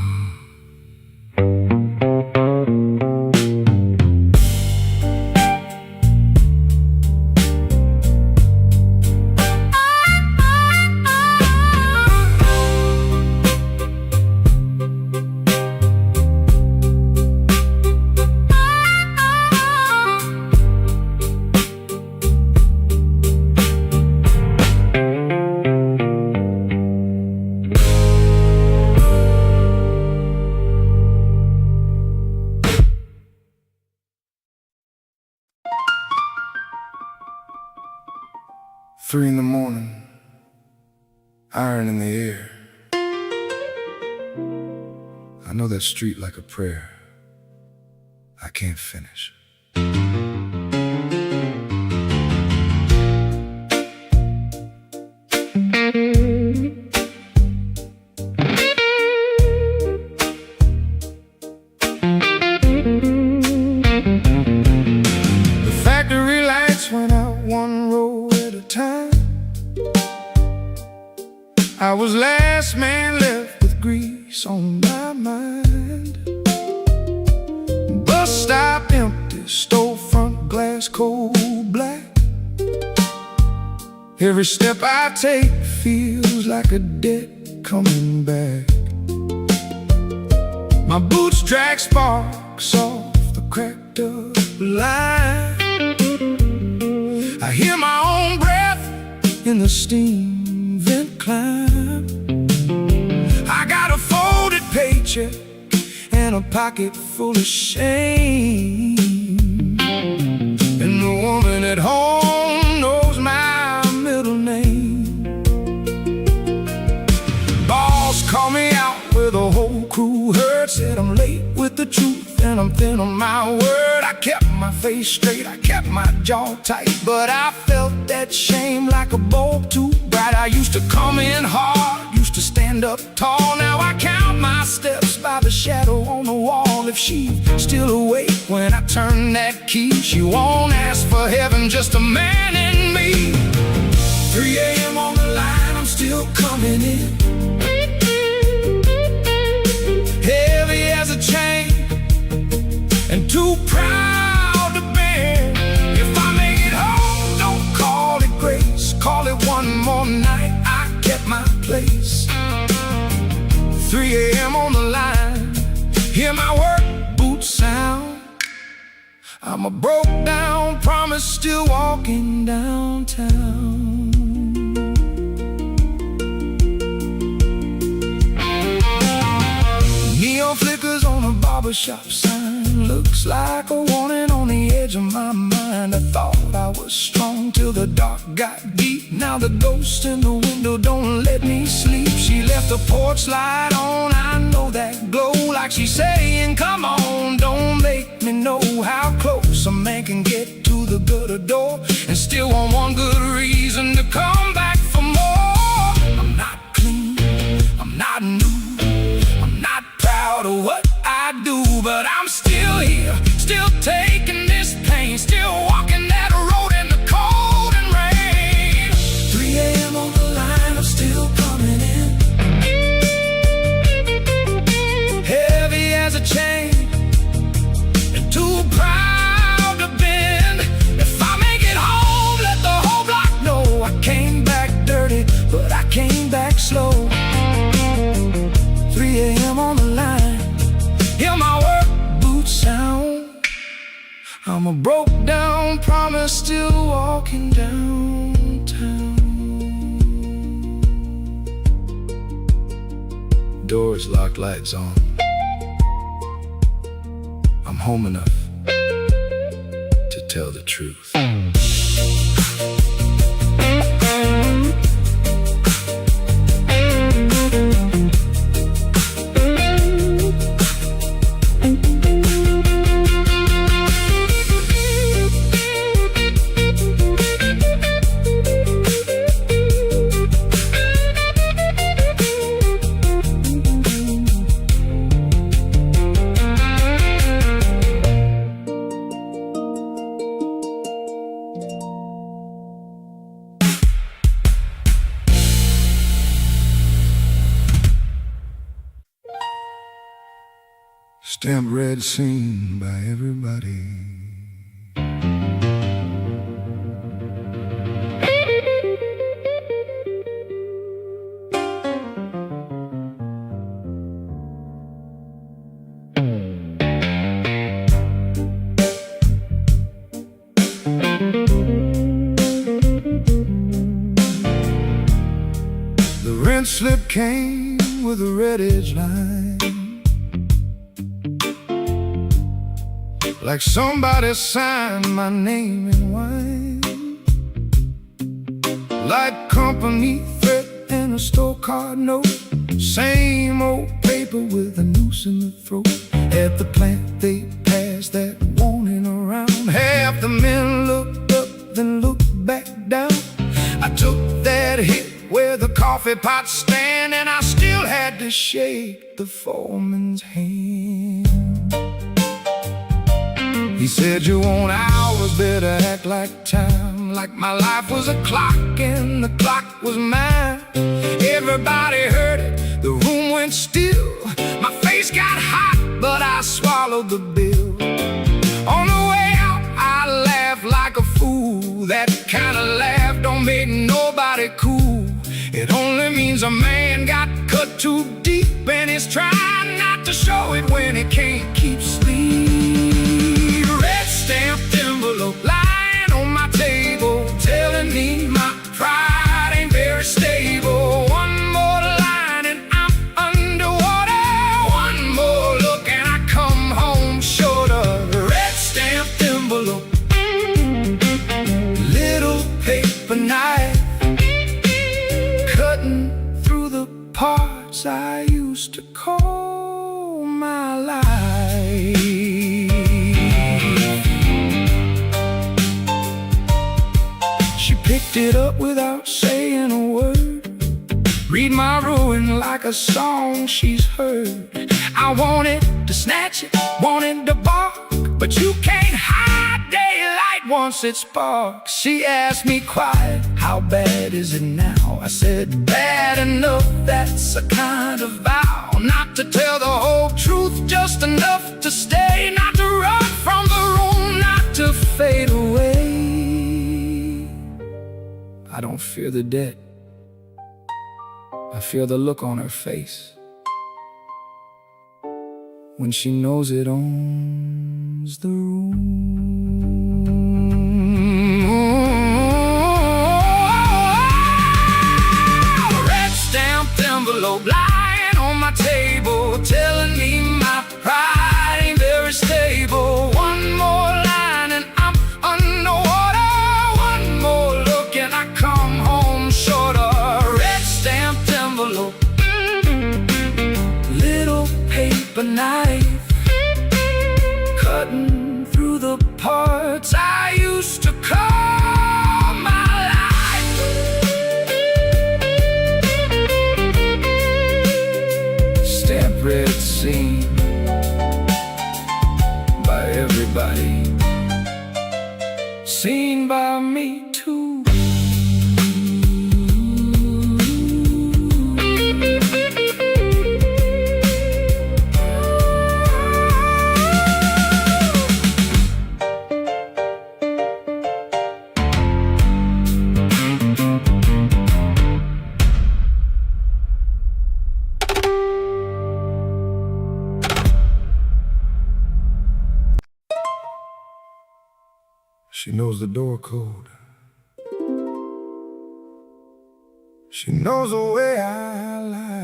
3 in the morning, iron in the air. I know that street like a prayer. I can't finish. The factory lights went out one row at a time. I was last man left with grease on my mind. Bus stop empty, storefront glass cold black. Every step I take feels like a debt coming back. My boots drag sparks off the cracked up line. I hear my own breath in the steam vent climb. I got a folded paycheck and a pocket full of shame. And the woman at home knows my middle name. Boss called me out where the whole crew heard. Said I'm late with the truth and I'm thin on my word. I kept my face straight, I kept my jaw tight, but I felt that shame like a bulb too bright. I used to come in hard, used to stand up tall. Now I count my steps by the shadow on the wall. If she's still awake when I turn that key, she won't ask for heaven, just a man in me. 3 a.m. on the line, I'm still coming in, heavy as a chain and too proud to bend. If I make it home, don't call it grace, call it one more night. I kept my place. 3 a.m. on the line, hear my work boots sound. I'm a broke down promise, still walking downtown. Neon flickers on a barbershop sign, looks like a warning on the edge of my mind. I thought I was strong till the dark got deep. Now the ghost in the window don't let me sleep. She left the porch light on, I know that glow, like she's saying, come on, don't make me know how close a man can get to the gutter door and still want one good reason to come back for more. I'm not clean, I'm not new, proud of what I do, but I'm still here, still taking this pain, still walking that road in the cold and rain. 3 a.m. on the line, I'm still coming in, heavy as a chain and too proud to bend. If I make it home, let the whole block know I came back dirty, but I came back slow. 3 a.m. on the line, hear my work boots sound. I'm a broke down promise, still walking downtown. Doors doors locked, lights on. I'm home enough to tell the truth. Stamp read, seen by everybody. The rent slip came with a red edge line, like somebody signed my name in wine. Like company threat and a store card note, same old paper with a noose in the throat. At the plant they passed that warning around. Half the men looked up, then looked back down. I took that hit where the coffee pots stand, and I still had to shake the foreman's hand. He said, you want hours, better act like time. Like my life was a clock and the clock was mine. Everybody heard it, the room went still. My face got hot, but I swallowed the bill. On the way out, I laughed like a fool. That kind of laugh don't make nobody cool. It only means a man got cut too deep, and he's trying not to show it when he can't keep sleep. Red stamped envelope lying on my table, telling me my pride ain't very stable. One more line and I'm underwater. One more look and I come home shorter. Red stamped envelope, little paper knife, cutting through the parts I used to call my life. She picked it up without saying a word, read my ruin like a song she's heard. I wanted to snatch it, wanted to bark, but you can't hide daylight once it sparks. She asked me quiet, how bad is it now? I said, bad enough, that's a kind of vow. Not to tell the whole truth, just enough to stay. Not to run from the room, not to fade away. I don't fear the dead, I fear the look on her face when she knows it owns the room. Red stamped envelope lying on my table, telling me my pride ain't very stable. One more line and I'm underwater. One more look and I come home shorter. Red stamped envelope, little paper knife, cutting through the parts I used to call my life. Stamp read, seen by everybody, seen by me too. She knows the door code. She knows the way I lie.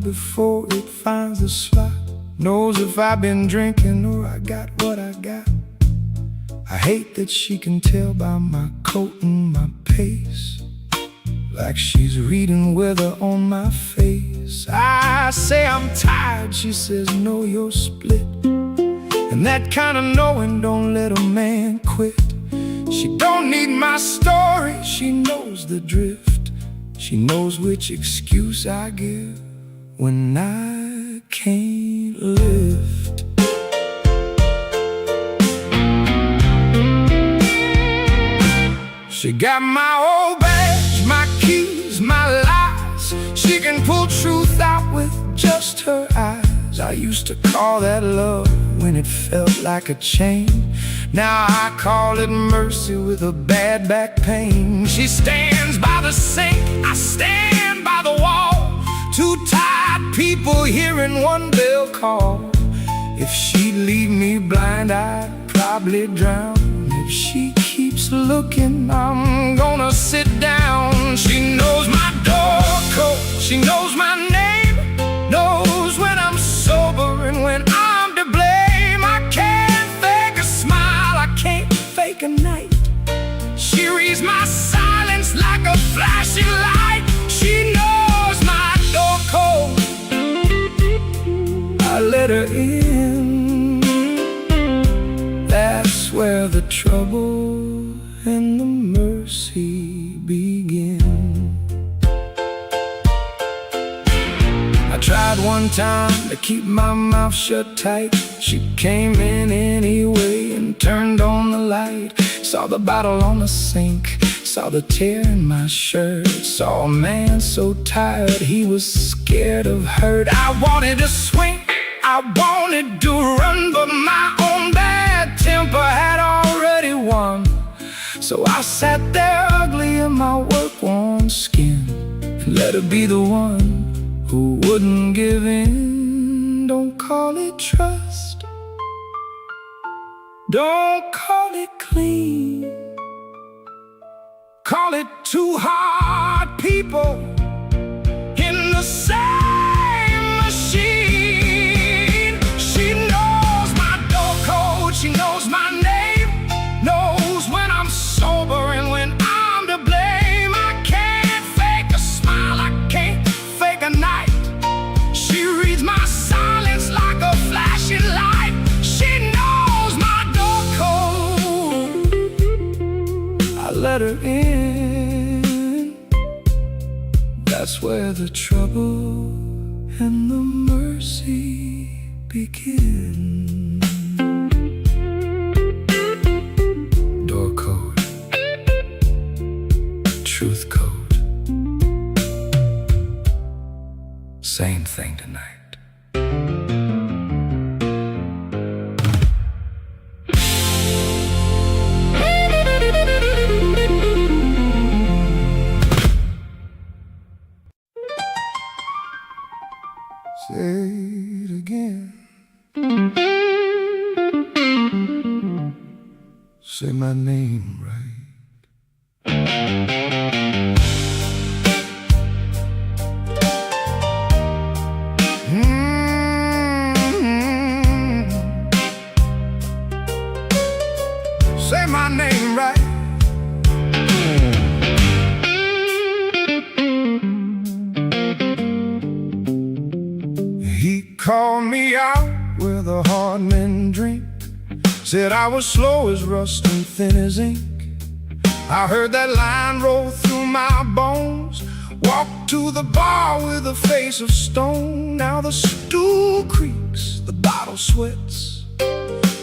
before it finds the slot. Knows if I've been drinking or I got what I got. I hate that she can tell by my coat and my pace, like she's reading weather on my face. I say I'm tired, she says no, you're split. And that kind of knowing don't let a man quit. She don't need my story, she knows the drift. She knows which excuse I give when I can't lift. She got my old badge, my keys, my lies. She can pull truth out with just her eyes. I used to call that love when it felt like a chain. Now I call it mercy with a bad back pain. She stands by the sink, I stand by the wall. Two tired people hearing one bell call. If she'd leave me blind, I'd probably drown. If she keeps looking, I'm gonna sit down. She knows my door code, she knows my name, knows when I'm sober and when I'm to blame. I can't fake a smile, I can't fake a night. She reads my silence like a flashing light. She knows my door code, I let her in. That's where the trouble and the mercy begin. I tried one time to keep my mouth shut tight. She came in anyway and turned on the light. Saw the bottle on the sink, saw the tear in my shirt. Saw a man so tired he was scared of hurt. I wanted to swing, I wanted to run, but my own bad temper had already won. So I sat there ugly in my work-worn skin and let her be the one who wouldn't give in. Don't call it trust, don't call it clean, call it two hard people in the same machine. She knows my door code, she knows my name, knows when I'm sober and when I'm to blame. I can't fake a smile, I can't fake a night. She reads my silence like a flashing light. She knows my door code, I let her in. That's where the trouble and the mercy begin. Door code, truth code, same thing tonight. Say it again. Say my name right. Say my name right. He called me out with a hard men drink. Said I was slow as rust and thin as ink. I heard that line roll through my bones. Walked to the bar with a face of stone. Now the stool creaks, the bottle sweats,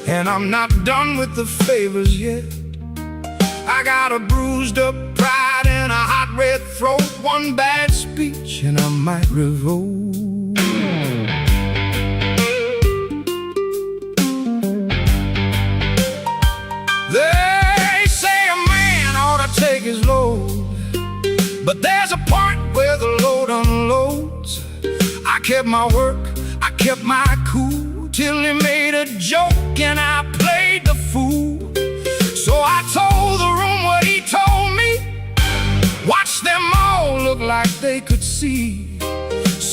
and I'm not done with the favors yet. I got a bruised up pride and a hot red throat. One bad speech and I might revolt. They say a man ought to take his load, but there's a part where the load unloads. I kept my work, I kept my cool, till he made a joke and I played the fool. So I told the room what he told me. Watch them all look like they could see.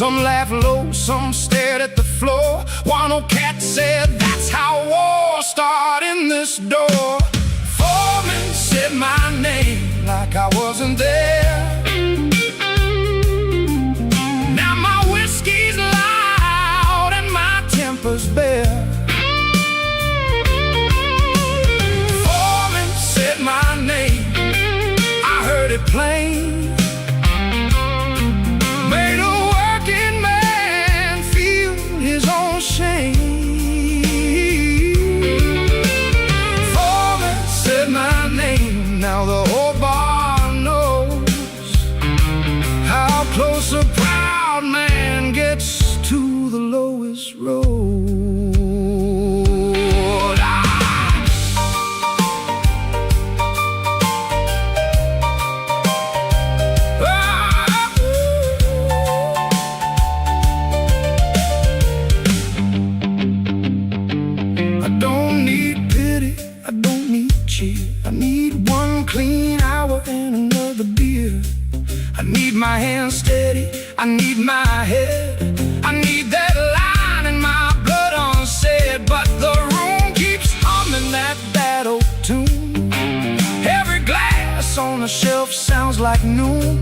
Some laughed low, some stared at the floor. One old cat said, "That's how war started in this door." Foreman said my name like I wasn't there. Now my whiskey's loud and my temper's bare. Foreman said my name, I heard it plain. Made a working man feel his own shame. Foreman said my name, now the whole bar knows how close a proud man gets to the lowest road. I don't need pity, I don't need cheer. I need one clean hour and another beer. I need my hands steady, I need my head, I need that line in my blood unsaid. But the room keeps humming that bad old tune. Every glass on the shelf sounds like noon.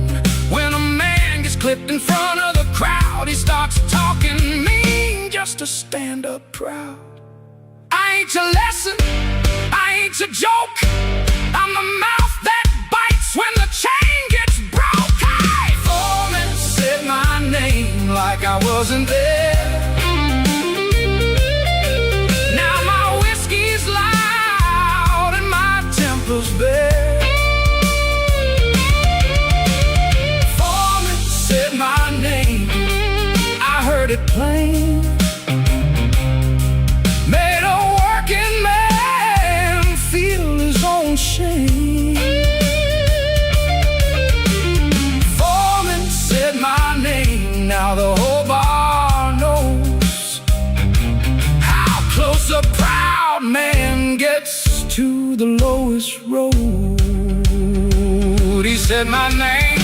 When a man gets clipped in front of the crowd, he starts talking mean just to stand up proud. I ain't your lesson, I ain't your joke. I'm the mouth that bites when the chain gets broke. Hey! Foreman said my name like I wasn't there. Now my whiskey's loud and my temper's bare. Foreman said my name, I heard it plain. Made a working man feel his own shame. Foreman said my name, now the whole bar knows how close a proud man gets to the lowest road. He said my name.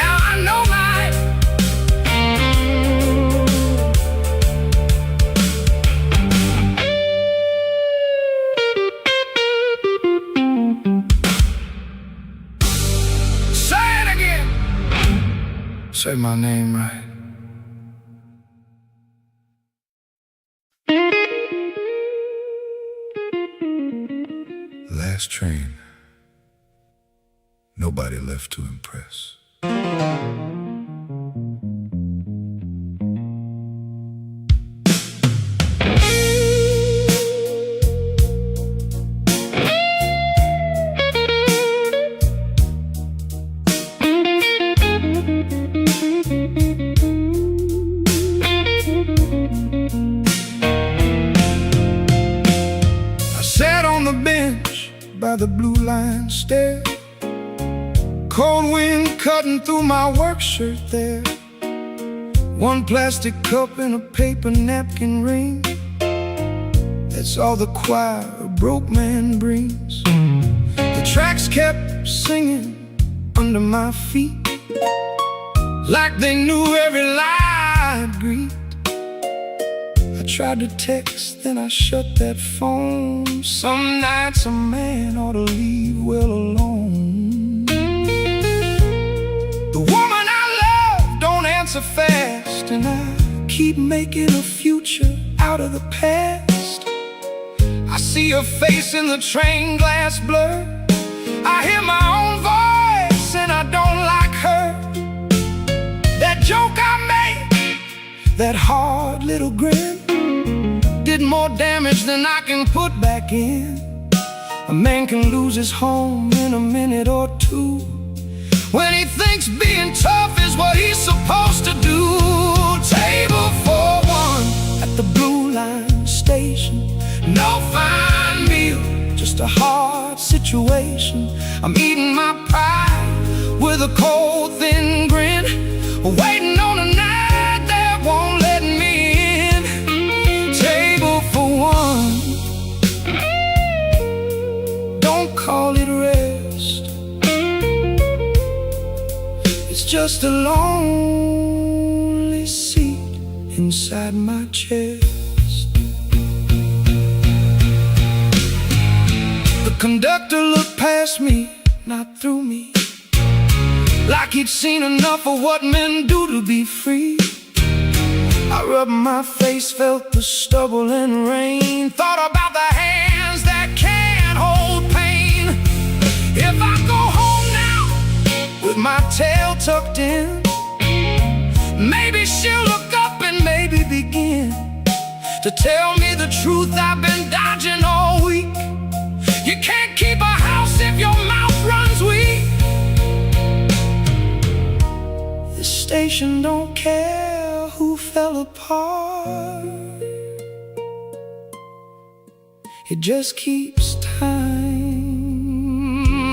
Now I know mine. Say it again. Say my name right. Last train. Nobody left to impress. I sat on the bench by the blue line stair. Cold wind cutting through my work shirt there. One plastic cup and a paper napkin ring. That's all the choir a broke man brings. The tracks kept singing under my feet, like they knew every lie I'd greet. I tried to text, then I shut that phone. Some nights a man ought to leave well alone. The woman I love don't answer fast, and I keep making a future out of the past. I see her face in the train glass blur. I hear my own voice and I don't like her. That joke I made, that hard little grin, did more damage than I can put back in. A man can lose his home in a minute or two when he thinks being tough is what he's supposed to do. Table for one at the Blue Line station. No fine meal, just a hard situation. I'm eating my pie with a cold, thin grin, waiting on a night that won't let me in. Table for one, don't call it rest. just a lonely seat inside my chest. The conductor looked past me, not through me, like he'd seen enough of what men do to be free. I rubbed my face, felt the stubble and rain, thought about the hands that can't hold pain. If I go home now with my tail tucked in, maybe she'll look up and maybe begin to tell me the truth I've been dodging all week. You can't keep a house if your mouth runs weak. This station don't care who fell apart. It just keeps time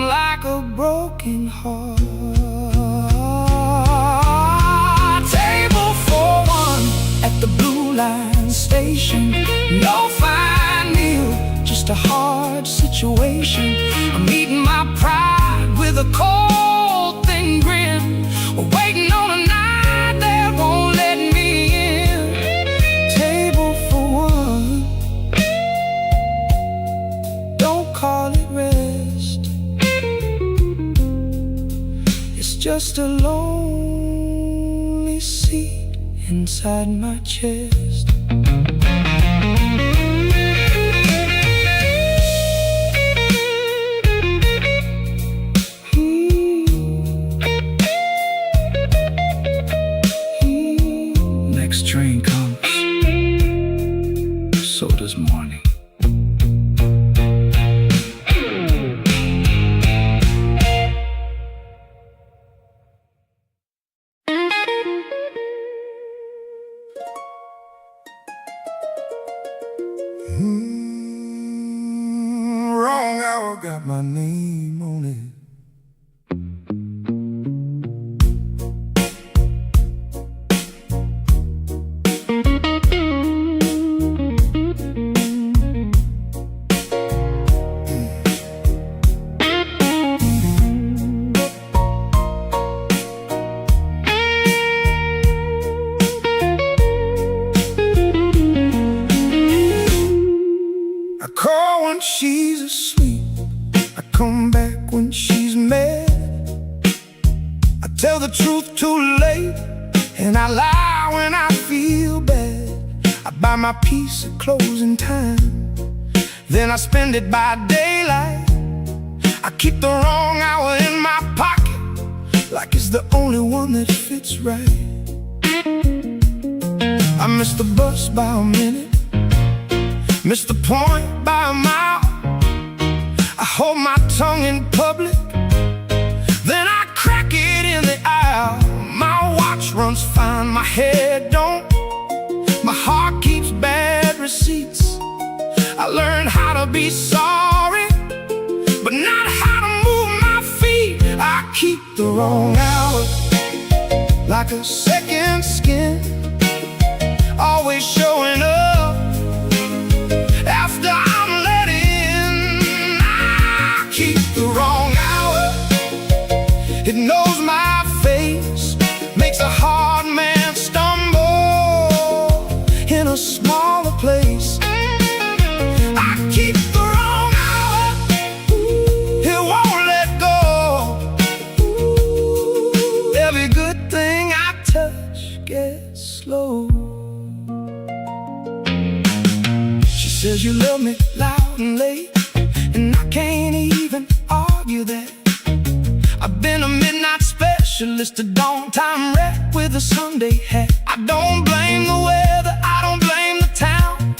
like a broken heart. Table for one at the Blue Line station. No fine meal, just a hard situation. I'm eating my pride with a cold thin grin, waiting on a night that won't let me in. Table for one, don't call it rest. It's just a lonely seat inside my chest. Next train comes, so does morning. Wrong hour got my name on it. I call when she's asleep, I come back when she's mad. I tell the truth too late, and I lie when I feel bad. I buy my piece at closing time, then I spend it by daylight. I keep the wrong hour in my pocket, like it's the only one that fits right. I miss the bus by a minute, miss the point by a mile. I hold my tongue in public, then I crack it in the aisle. My watch runs fine, my head don't. My heart keeps bad receipts. I learned how to be sorry, but not how to move my feet. I keep the wrong hour like a second skin, always showing up after I'm let in. I keep the wrong hour, it knows my face, makes a hard man stumble in a smaller place. I keep the wrong hour, it won't let go. Every good thing I touch gets slow. She says you love me loud and late, and I can't even argue that. I've been a midnight specialist, a dawn time wreck with a Sunday hat. I don't blame the weather, I don't blame the town.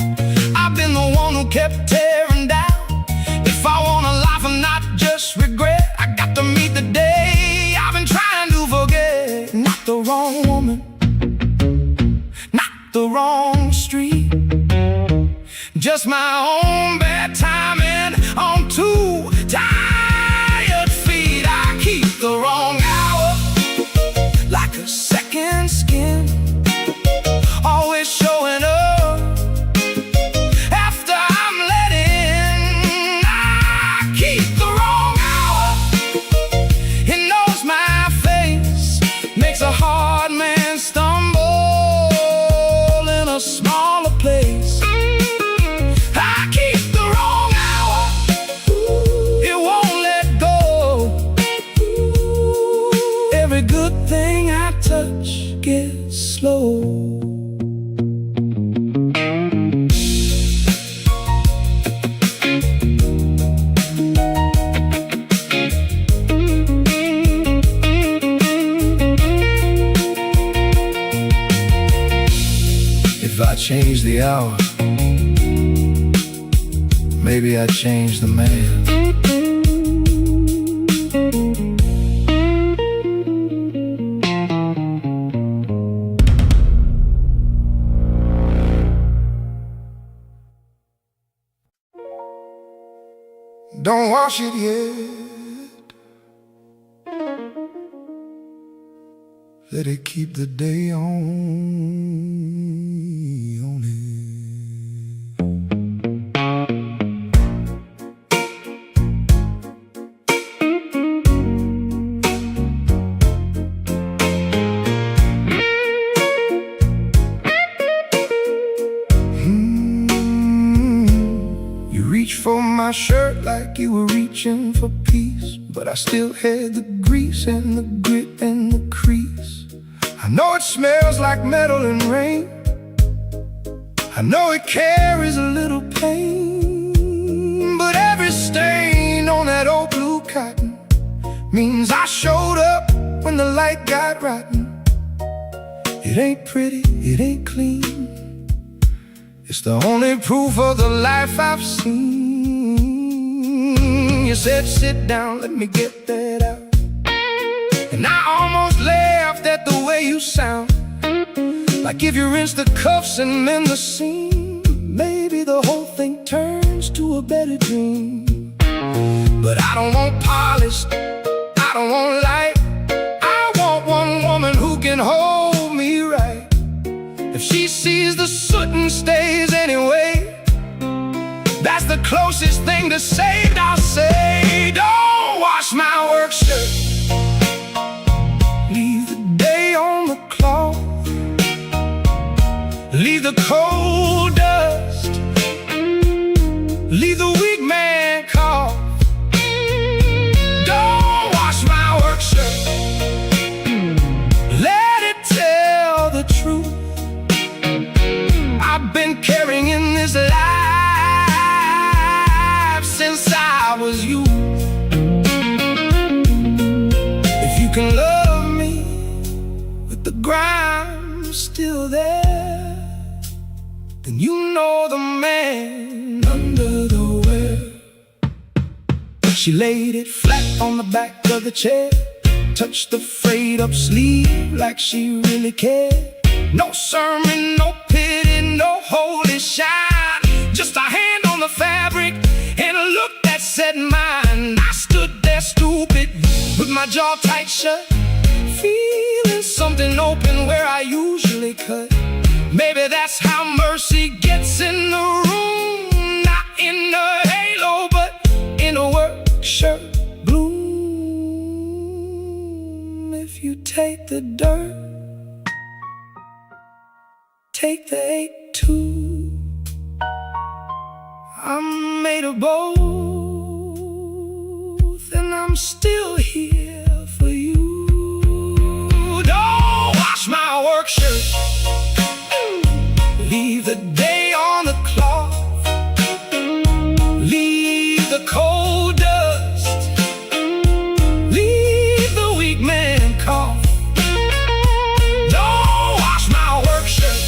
I've been the one who kept tearing down. If I want a life and not just regret, I got to meet the day I've been trying to forget. Not the wrong woman, not the wrong street, just my own bad timing on two tired feet. I keep the wrong hour like a second skin, always showing up after I'm let in. I keep the wrong hour, it knows my face, makes a change the hour. Maybe I change the man. Don't wash it yet. Let it keep the day on it. You reach for my shirt like you were reaching for peace, but I still had the grease and the grit and the crease. I know it smells like metal and rain. I know it carries a little pain, but every stain on that old blue cotton means I showed up when the light got rotten. It ain't pretty, it ain't clean. It's the only proof of the life I've seen. You said, sit down, let me get that out. And I almost laughed at the way you sound. Like if you rinse the cuffs and mend the seam, maybe the whole thing turns to a better dream. But I don't want polished, I don't want light. I want one woman who can hold me right. If she sees the soot and stays anyway, that's the closest thing to saved. I'll say, don't wash my work shirt. Leave the day on the cloth. Leave the cold dust. Leave the weak man cough. Don't wash my work shirt. Let it tell the truth. I've been carrying in this life since I was you. If you can love me with the grime still there, then you know the man under the wear. She laid it flat on the back of the chair, touched the frayed up sleeve like she really cared. No sermon, no pity, no holy shine, just a hand on the fabric and a look that said mine. I stood there stupid with my jaw tight shut, feeling something open where I usually cut. Maybe that's how mercy gets in the room, not in a halo, but in a work shirt bloom. If you take the dirt, take the ache too. I'm made of both, and I'm still here for you. Don't wash my work shirt. Leave the day on the cloth. Leave the cold dust. Leave the weak man cough. Don't wash my work shirt.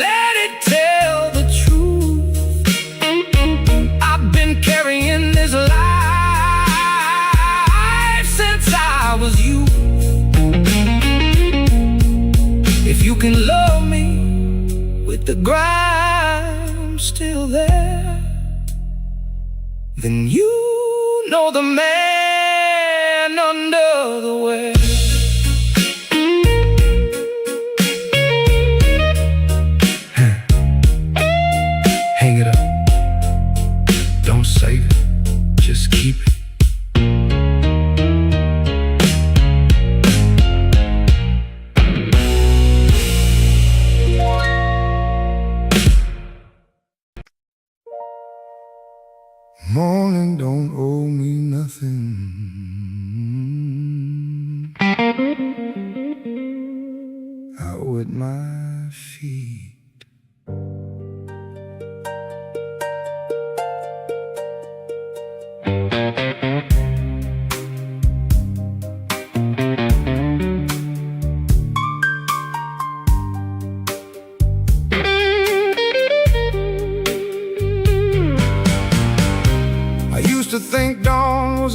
Let it tell the truth. I've been carrying this life since I was you. If you can love me with the grime still there, then you know the man under the wear. Hang it up. Don't save it, just keep it. Morning don't owe me nothing. I owe it my feet.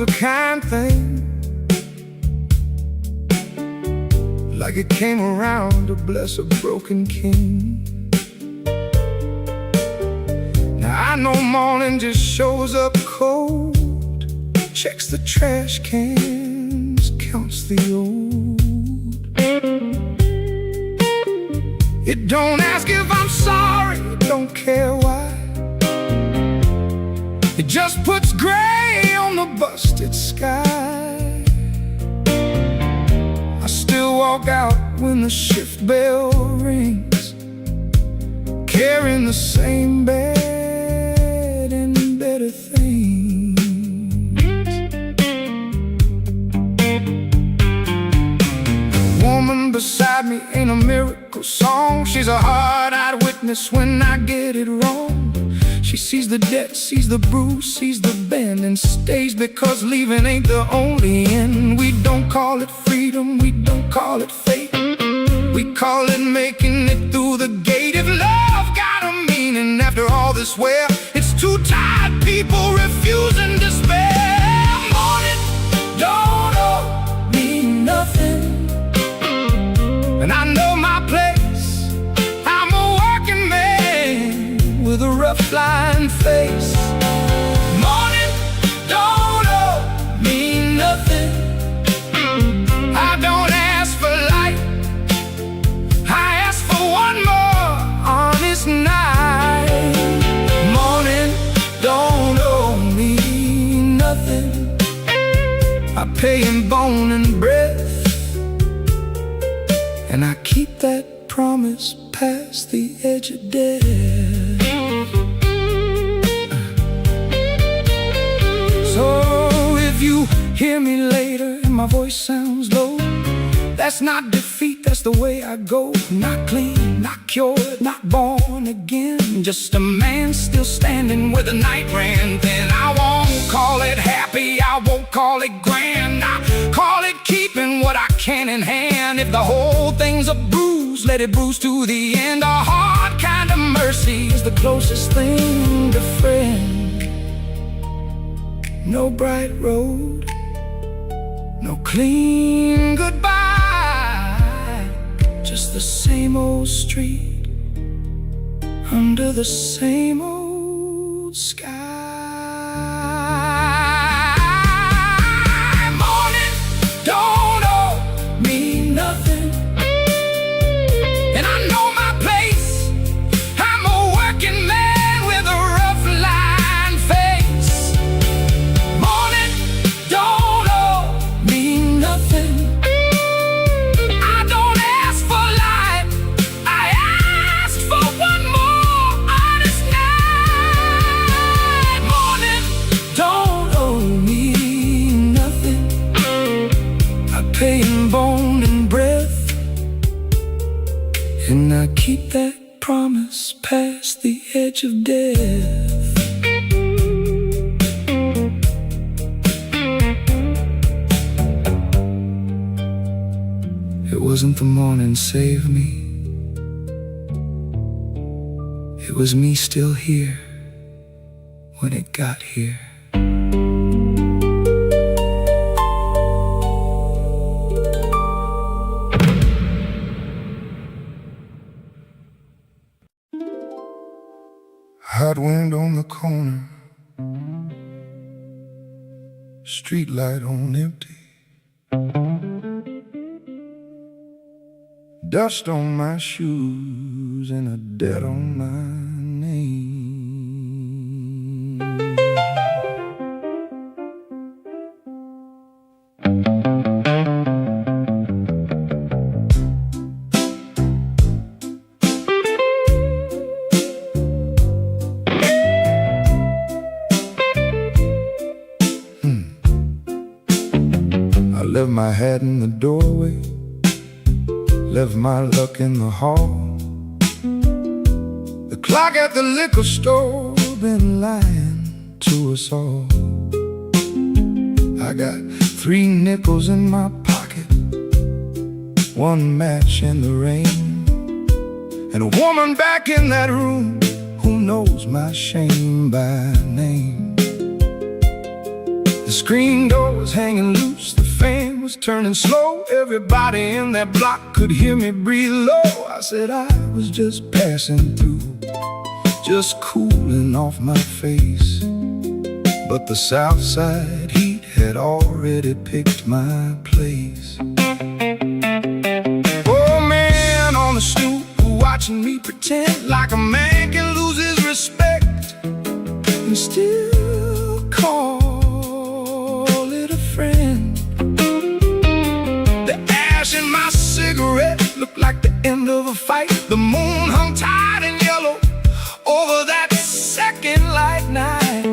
was a kind thing, like it came around to bless a broken king. Now I know morning just shows up cold, checks the trash cans, counts the old. It don't ask if I'm sorry, it don't care why. It just puts gray on the busted sky. I still walk out when the shift bell rings, carrying the same bed and better things. The woman beside me ain't a miracle song. She's a hard-eyed witness when I get it wrong. She sees the debt, sees the bruise, sees the bend, and stays because leaving ain't the only end. We don't call it freedom, we don't call it fate, we call it making it through the gate. If love got a meaning after all this, well, it's two tired people refusing despair. Morning don't owe me nothing, and I know my place. I'm a working man with a rough line face. Morning don't owe me nothing. I don't ask for light, I ask for one more honest night. Morning don't owe me nothing. I pay in bone and breath, and I keep that promise past the edge of death. So if you hear me later and my voice sounds low, that's not defeat, that's the way I go. Not clean, not cured, not born again, just a man still standing where the night ran thin. I won't call it happy, I won't call it grand, I call it keeping what I can in hand. If the whole thing's a bruise, let it bruise to the end. A hard kind of mercy is the closest thing to friend. No bright road, no clean goodbye, just the same old street under the same old sky. Morning don't owe me nothing, and I know my place. I'm a working man with a rough line face. Morning don't owe me nothing. I don't ask for light, I ask for one more honest night. Morning don't owe me nothing. I pay in bone and breath, and I keep that promise past the edge of death. It wasn't the morning saved me, it was me still here when it got here. Hot wind on the corner, street light on empty, dust on my shoes and a debt on my name. I left my hat in the doorway, left my luck in the hall. The clock at the liquor store been lying to us all. I got 3 nickels in my pocket, 1 match in the rain, and a woman back in that room who knows my shame by name. The screen door was hanging loose, the fan was turning slow. Everybody in that block could hear me breathe low. I said I was just passing through, just cooling off my face. But the south side heat had already picked my place. Oh, man on the stoop watching me pretend like a man can lose his respect and still call it a friend. The ash in my cigarette looked like the end of a fight. The moon hung tight and yellow over that second light night.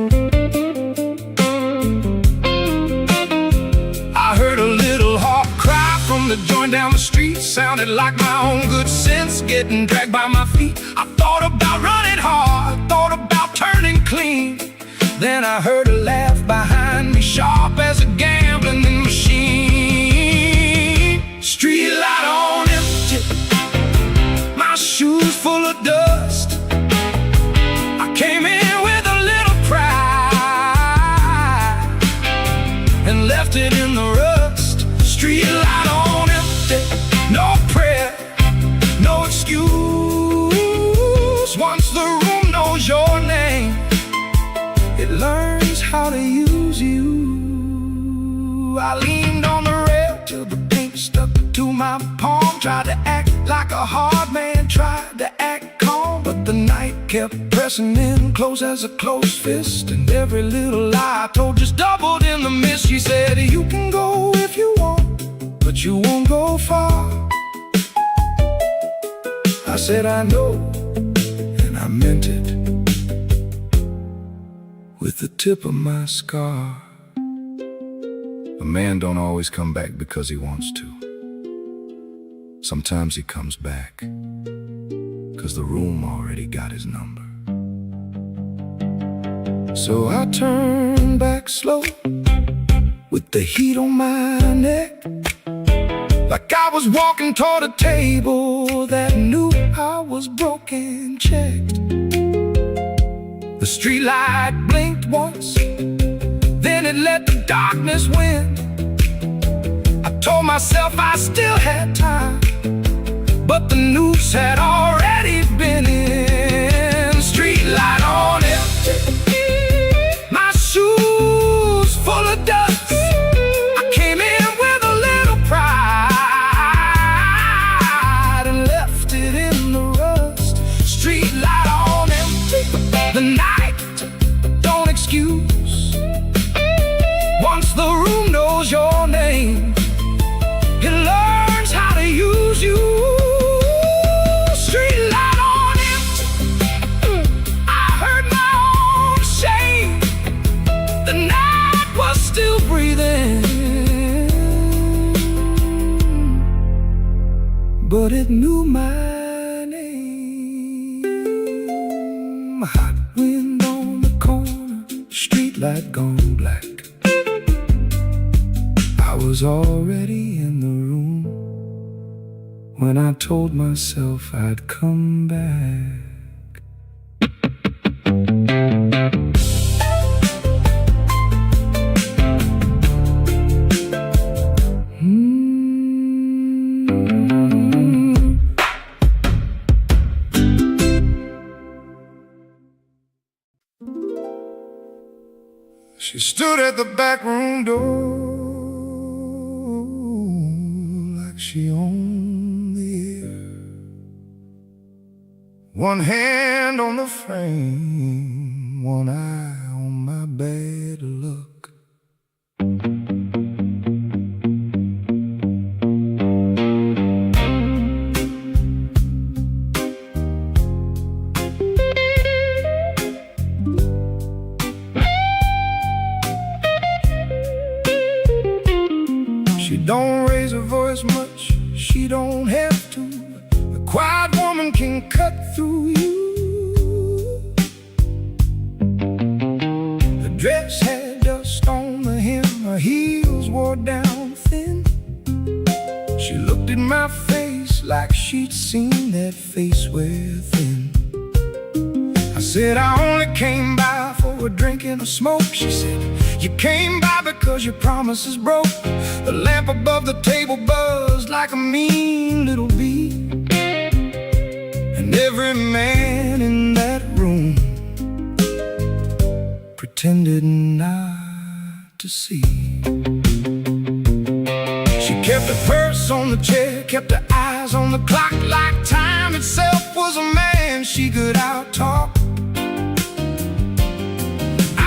I heard a little heart cry from the joint down the street. Sounded like my own good sense getting dragged by my feet. I thought about running hard, thought about turning clean. Then I heard a laugh behind me, sharp as a gambling machine. Street light on empty, my shoes full of dust. I came in with a little pride and left it in the rust. Street light on empty, no prayer, no excuse. Once the room knows your name, it learns how to use you. I leaned on the rail till the paint stuck to my palm. Tried to act like a hard man, tried to act calm, but the night kept pressing in close as a closed fist. And every little lie I told just doubled in the mist. She said, you can go if you want, but you won't go far. I said, I know, and I meant it with the tip of my scar. A man don't always come back because he wants to. Sometimes he comes back because the room already got his number. So I turned back slow with the heat on my neck, like I was walking toward a table that knew I was broken checked. The streetlight blinked once, then it let the darkness win. I told myself I still had time, but the noose had already been in. Streetlight on empty, my shoes full of dust. I came in with a little pride and left it in the rust. Streetlight on empty, the night don't excuse. Once the room knows your name, it learns how to use you. Streetlight on empty, I heard my own shame. The night was still breathing, but it knew my name. Hot wind on the corner, streetlight gone black. I was already in the room when I told myself I'd come back. She stood at the back room door like she owned the air. One hand on the frame, one eye on my bad luck. She don't raise her voice much, she don't have to. A quiet woman can cut through you. The dress had dust on the hem, her heels wore down thin. She looked at my face like she'd seen that face within. I said, I only came by for a drink and a smoke. She said, You came by because your promises broke. The lamp above the table buzzed like a mean little bee. And every man in that room pretended not to see. She kept her purse on the chair, kept her eyes on the clock, like time itself was a man she could out-talk.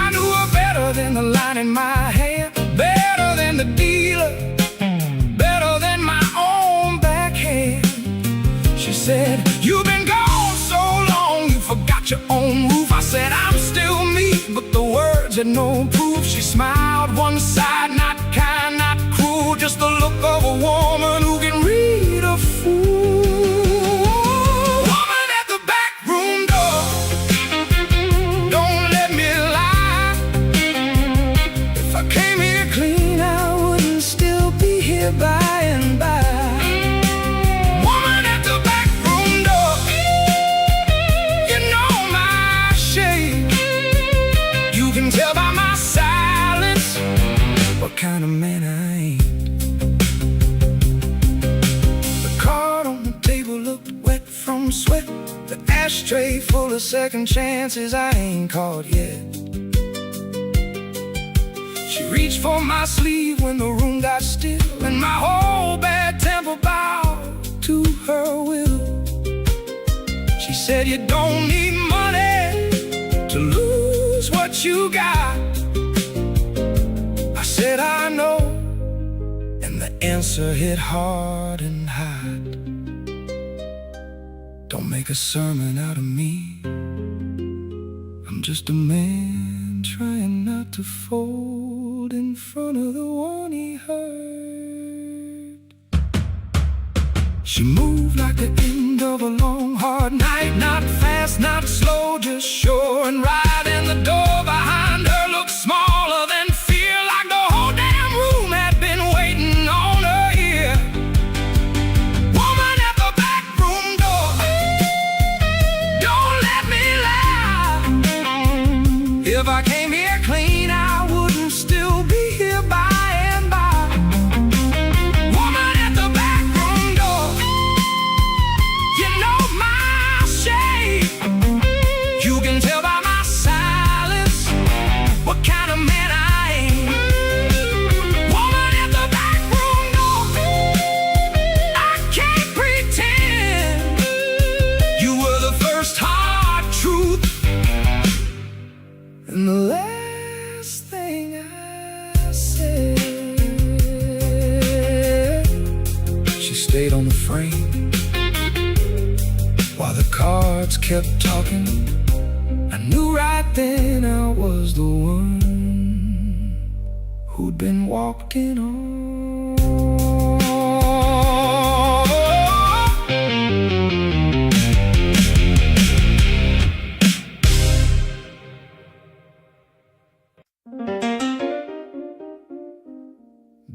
I knew her better than the line in my hand, better than the dealer, better than my own backhand. She said, "You've been gone so long, you forgot your own roof." I said, "I'm still me," but the words had no proof. She smiled one side, not kind, not cruel, just the look of a woman who can read a fool. Woman at the back room door, don't let me lie. If I came here clean, I wouldn't still be here by and by. Woman at the back room door, you know my shade. You can tell by my silence what kind of man I ain't. The card on the table looked wet from sweat, the ashtray full of second chances I ain't caught yet. She reached for my sleeve when the room got still, and my whole bad temper bowed to her will. She said, "You don't need money to lose what you got." I said, "I know," and the answer hit hard and hot. Don't make a sermon out of me. I'm just a man trying not to fold in front of the one he hurt. She moved like the end of a long, hard night, not fast, not slow, just sure and right. And the door behind her looked smaller than fear, like the whole damn room had been waiting on her here. Woman at the back room door, don't let me lie. If I came here clean, I wouldn't still be here by and by. Woman at the back room door, you know my shade. You can tell by my silence what kind of man I ain't. Woman at the back room door, I can't pretend. You were the first hard truth and the last thing I said. She stayed on the frame while the cards kept talking. I knew right then I was the one who'd been walking on.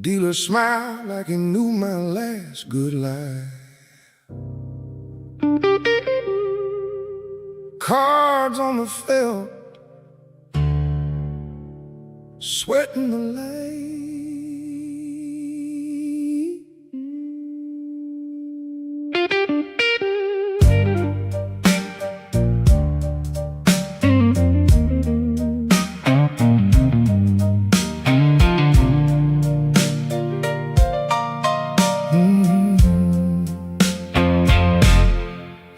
Dealer smiled like he knew my last good lie. Cards on the felt, sweating the light.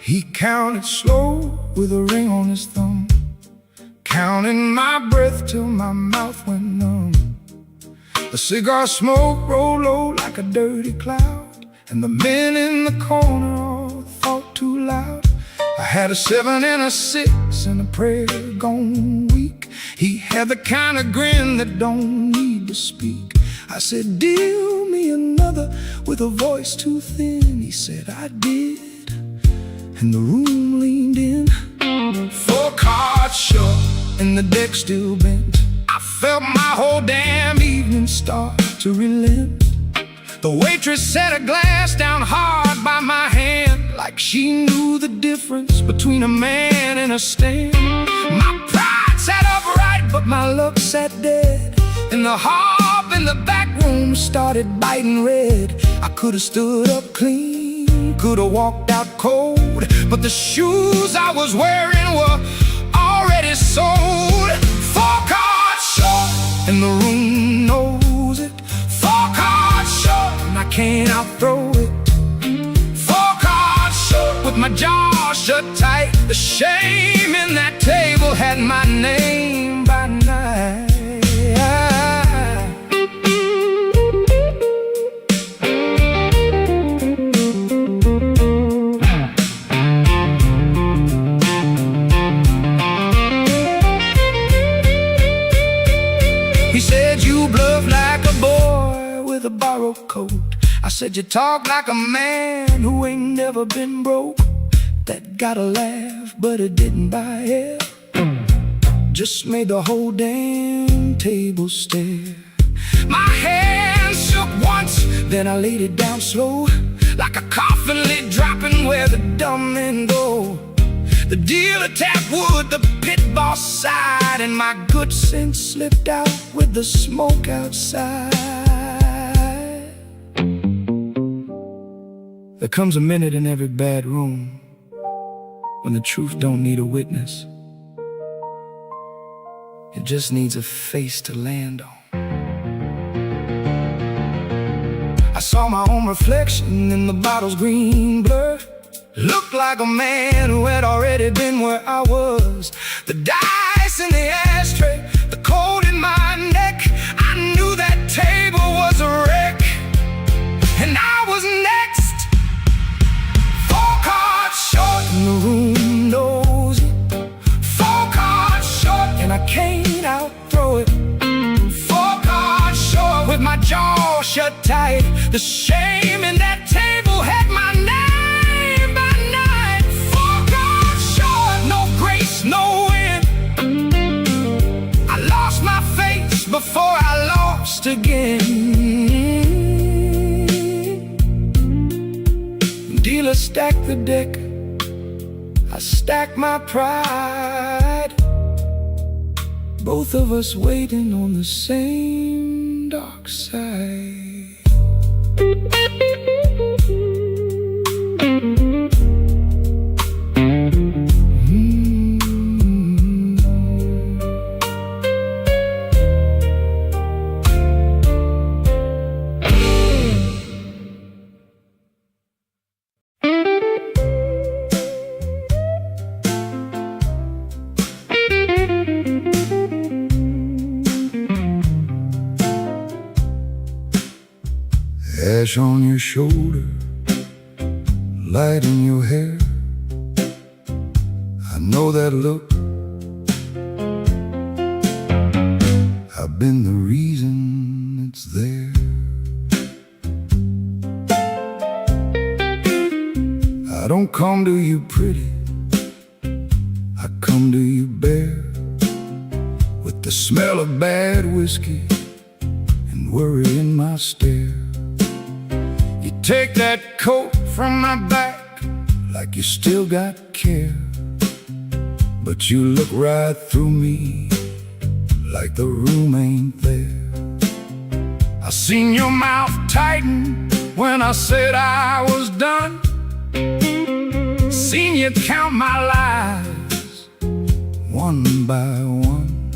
He counted slow with a ring on his thumb, counting my breath till my mouth went numb. The cigar smoke rolled low like a dirty cloud, and the men in the corner all thought too loud. I had a 7 and a 6 and a prayer gone weak. He had the kind of grin that don't need to speak. I said, "Deal me another," with a voice too thin. He said, "I did," and the room leaned in. 4 cards short and the deck still bent. I felt my whole damn evening start to relent. The waitress set a glass down hard by my hand, like she knew the difference between a man and a stand. My pride sat upright, but my luck sat dead. and the hob in the back room started biting red. I could have stood up clean, could have walked out cold, but the shoes I was wearing were already sold. 4 cards short, and the room knows it. 4 cards short, and I can't outthrow it. 4 cards short, with my jaw shut tight. The shame in that table had my name by night. He said, you bluff like a boy with a borrowed coat. I said, you talk like a man who ain't never been broke. That got a laugh, but it didn't buy it. Just made the whole damn table stare. My hands shook once, then I laid it down slow, like a coffin lid dropping where the dumb men go. The dealer tapped wood, the pit boss sighed, and my good sense slipped out with the smoke outside. There comes a minute in every bad room when the truth don't need a witness. It just needs a face to land on. I saw my own reflection in the bottle's green blur. Looked like a man who had already been where I was. The dice in the ashtray, the cold in my neck. I knew that table was a wreck, and I was next. 4 cards short, and the room knows it. 4 cards short, and I can't outthrow it. 4 cards short, with my jaw shut tight. The shame in that table had my name. No win. I lost my face before I lost again. Dealer stacked the deck, I stacked my pride. Both of us waiting on the same dark side. Ash on your shoulder, light in your hair. I know that look. I've been the reason it's there. I don't come to you pretty, I come to you bare, with the smell of bad whiskey and worry in my stare. You take that coat from my back like you still got care, but you look right through me like the room ain't there. I seen your mouth tighten when I said I was done. Seen you count my lives one by one,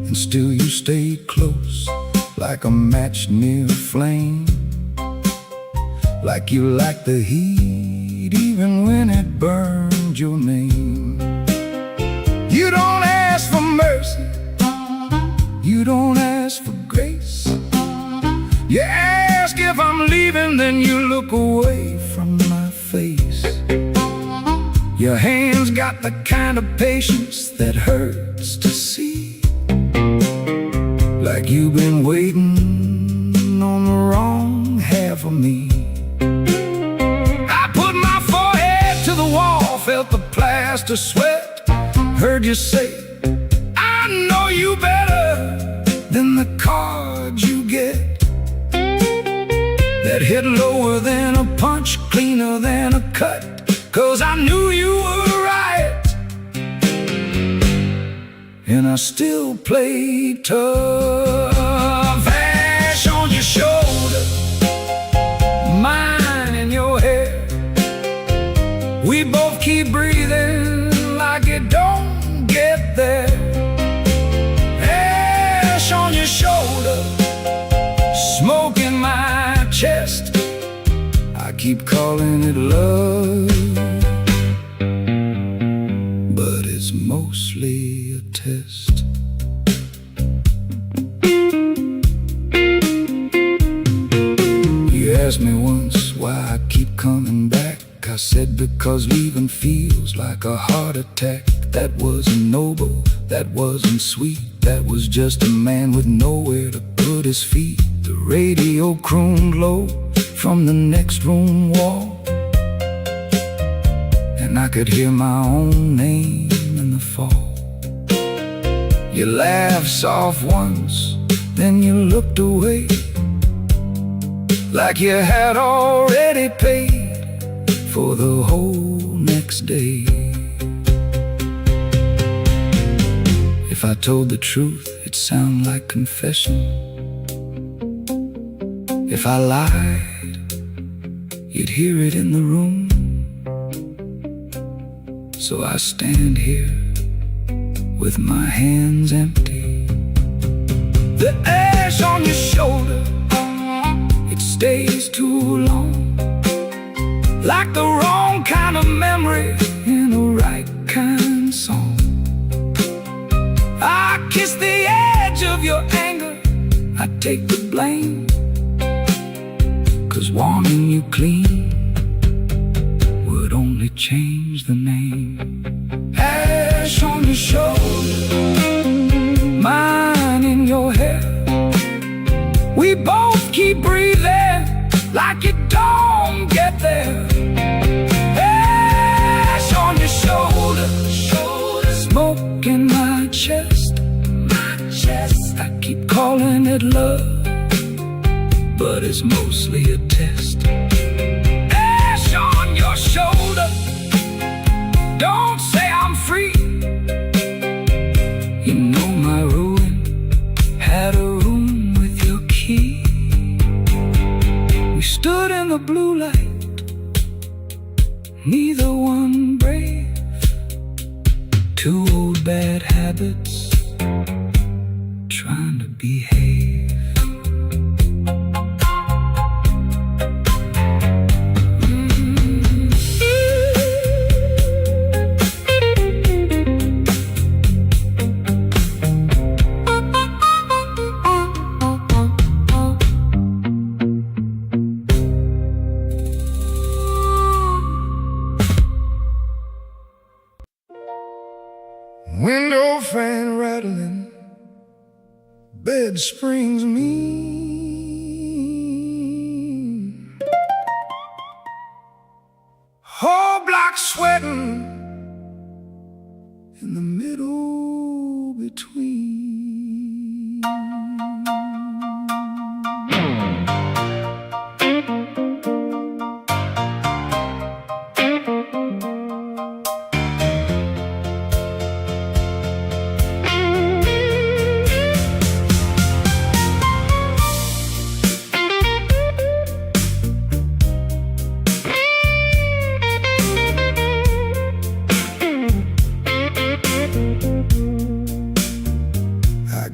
and still you stayed close like a match near a flame. Like you liked the heat even when it burned your name. You don't ask for mercy, you don't ask for grace. You ask if I'm leaving, then you look away from my face. Your hands got the kind of patience that hurts to see, like you've been waiting on the wrong half of me. Felt the plaster sweat, heard you say, I know you better than the cards you get. That hit lower than a punch, cleaner than a cut, 'cause I knew you were right, and I still play tough. Ash on your shoulder, mine in your hair. We both keep breathing like it don't get there. Ash on your shoulder, smoke in my chest. I keep calling it love, but it's mostly a test. You asked me once why I keep coming back. I said because leaving feels like a heart attack. That wasn't noble, that wasn't sweet. That was just a man with nowhere to put his feet. The radio crooned low from the next room wall, and I could hear my own name in the fall. You laughed soft once, then you looked away, like you had already paid for the whole next day. If I told the truth, it'd sound like confession. If I lied, you'd hear it in the room. So I stand here with my hands empty. The ash on your shoulder, it stays too long, like the wrong kind of memory in the right kind of song. I kiss the edge of your anger, I take the blame, 'cause wanting you clean would only change the name. Ash on your shoulder, mine in your hair. We both keep breathing like it don't get there. Ash on your shoulder, smoke in my chest. I keep calling it love, but it's mostly a test. Ash on your shoulder, don't say I'm free. You know my ruin had a room with your key. We stood in the blue light, neither one brave. Two old bad habits trying to behave. Window fan rattling, bed springs mean, whole block sweating in the middle between.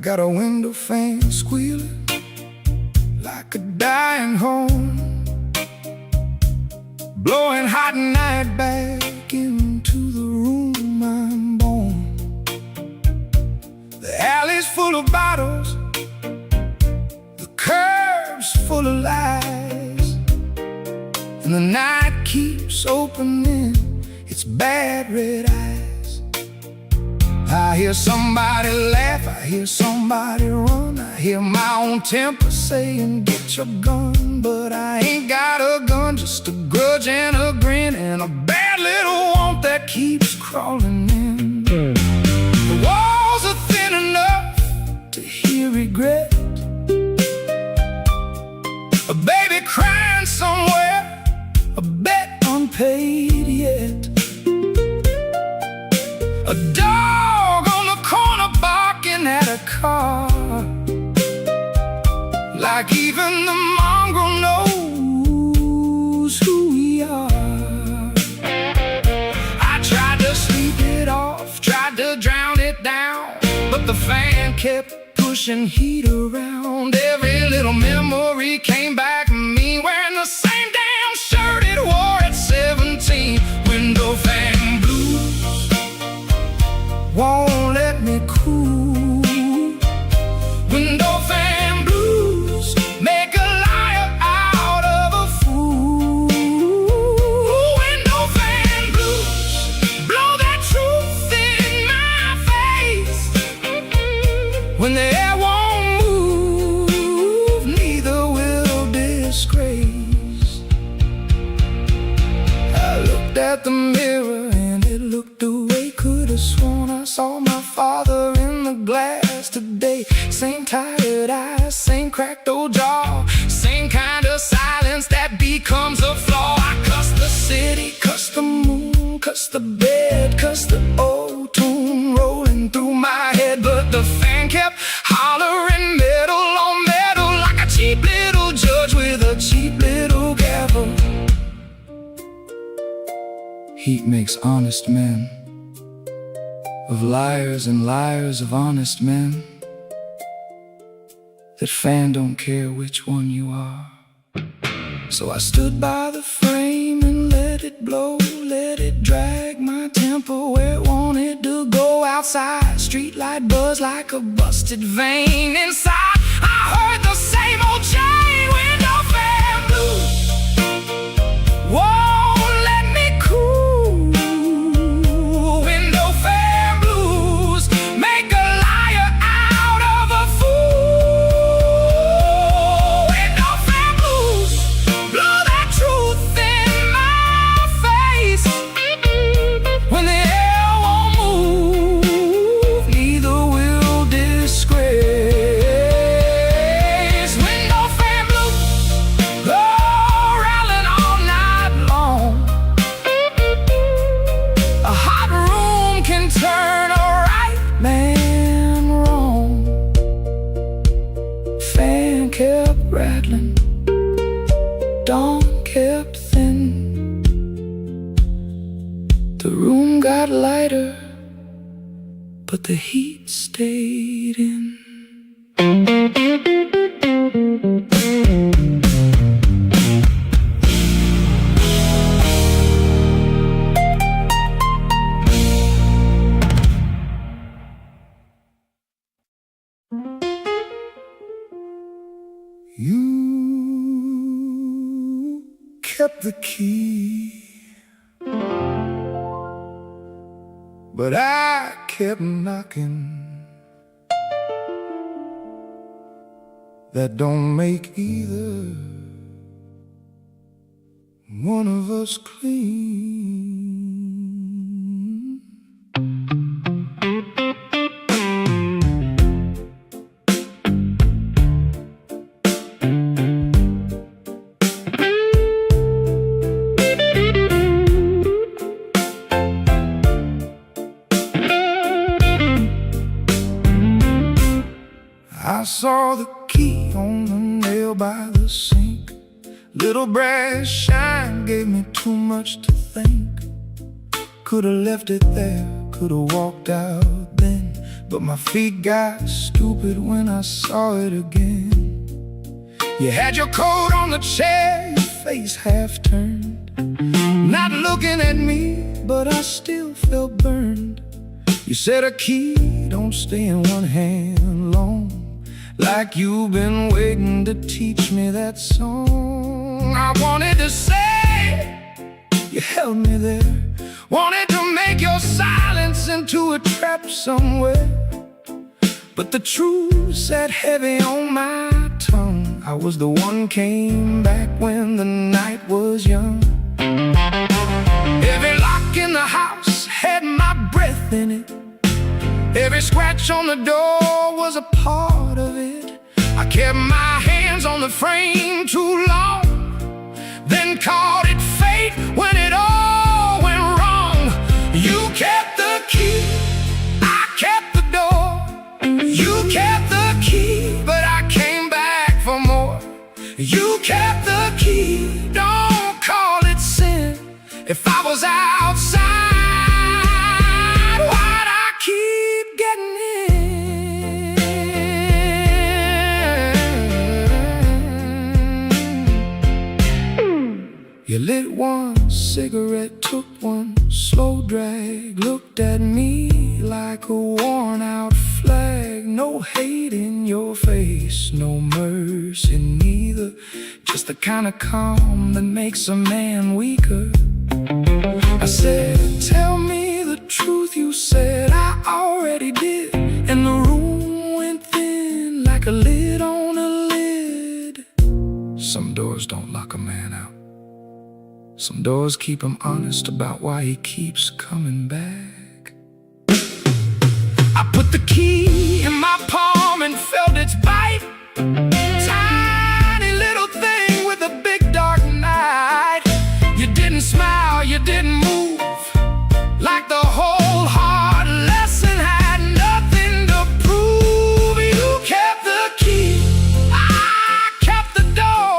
Got a window fan squealing like a dying horn, blowing hot night back into the room I'm born. The alley's full of bottles, the curb's full of lies, and the night keeps opening its bad red eyes. I hear somebody laugh, I hear somebody run, I hear my own temper saying get your gun. But I ain't got a gun, just a grudge and a grin, and a bad little want that keeps crawling in. The walls are thin enough to hear regret, a baby crying somewhere, a bet unpaid yet, a dog on the corner bark like even the mongrel knows who we are. I tried to sleep it off, tried to drown it down, but the fan kept pushing heat around. Every little memory came back to me, wearing the same damn shirt it wore at 17. Window fan blues won't let me cool. Window fan blues make a liar out of a fool. Window fan blues blow that truth in my face. When the air won't move, neither will disgrace. I looked at the mirror and it looked away. Could have sworn I saw my father in the glass today. Same tired eyes, same cracked old jaw, same kind of silence that becomes a flaw. I cussed the city, cussed the moon, cussed the bed, cussed the old tune rolling through my head. But the fan kept hollering metal on metal, like a cheap little judge with a cheap little gavel. Heat makes honest men of liars and liars of honest men. That fan don't care which one you are. So I stood by the frame and let it blow, let it drag my temper where it wanted to go. Outside, streetlight buzz like a busted vein. Inside, I heard the same old chain. Window fan blues won't let me cool. Window fan blues make a liar out of a fool. Window fan blues blow that truth in my face. When the air won't move, neither will disgrace. Window fan blues go rattling all night long. A hot room can turn a right man wrong. Fan kept rattling, dawn kept thin. The room got lighter, but the heat stayed in. You kept the key, but I kept knocking. That don't make either one of us clean. I saw the key on the nail by the sink. Little brass shine gave me too much to think. Could've left it there, could've walked out then, but my feet got stupid when I saw it again. You had your coat on the chair, your face half turned, not looking at me, but I still felt burned. You said a key don't stay in one hand long, like you've been waiting to teach me that song. I wanted to say, you held me there, wanted to make your silence into a trap somewhere, but the truth sat heavy on my tongue. I was the one came back when the night was young. Every lock in the house had my breath in it. Every scratch on the door was a part of it. I kept my hands on the frame too long, then called it fate when it all went wrong. You kept the key, I kept the door. You kept the key, but I came back for more. cigarette, took one slow drag, looked at me like a worn-out flag. No hate in your face, no mercy neither, just the kind of calm that makes a man weaker. I said, tell me the truth, you said. I already did, and the room went thin like a lid on a lid. Some doors don't lock a man out. Some doors keep him honest about why he keeps coming back. I put the key in my palm and felt its bite. Tiny little thing with a big dark night. You didn't smile, you didn't move, like the whole hard lesson had nothing to prove. You kept the key, I kept the door.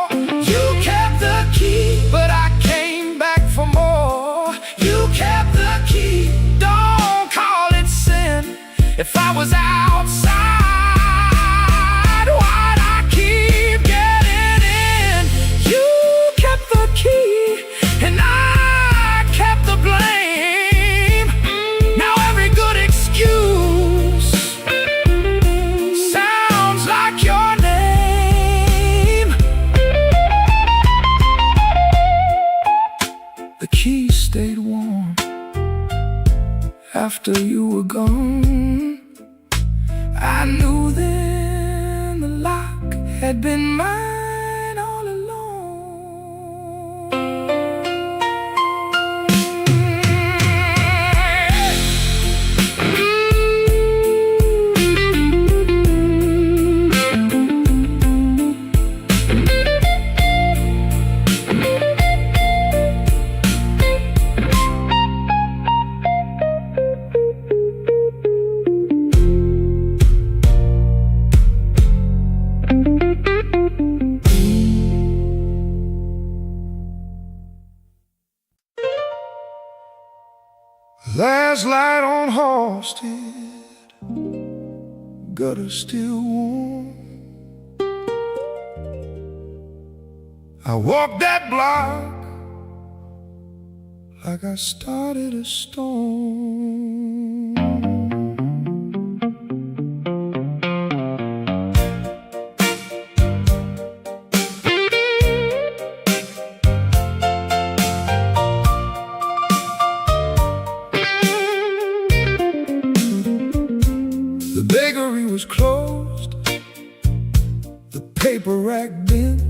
You kept the key, but I came back for more. You kept the key, don't call it sin. If I was outside, why'd I keep getting in? You kept the key, and I kept the blame. Now every good excuse sounds like your name. The key stayed warm after you were gone. I knew then the lock had been mine all along. Last light on Halsted, gutter still warm. I walked that block like I started a storm. The bakery was closed, the paper rack bent.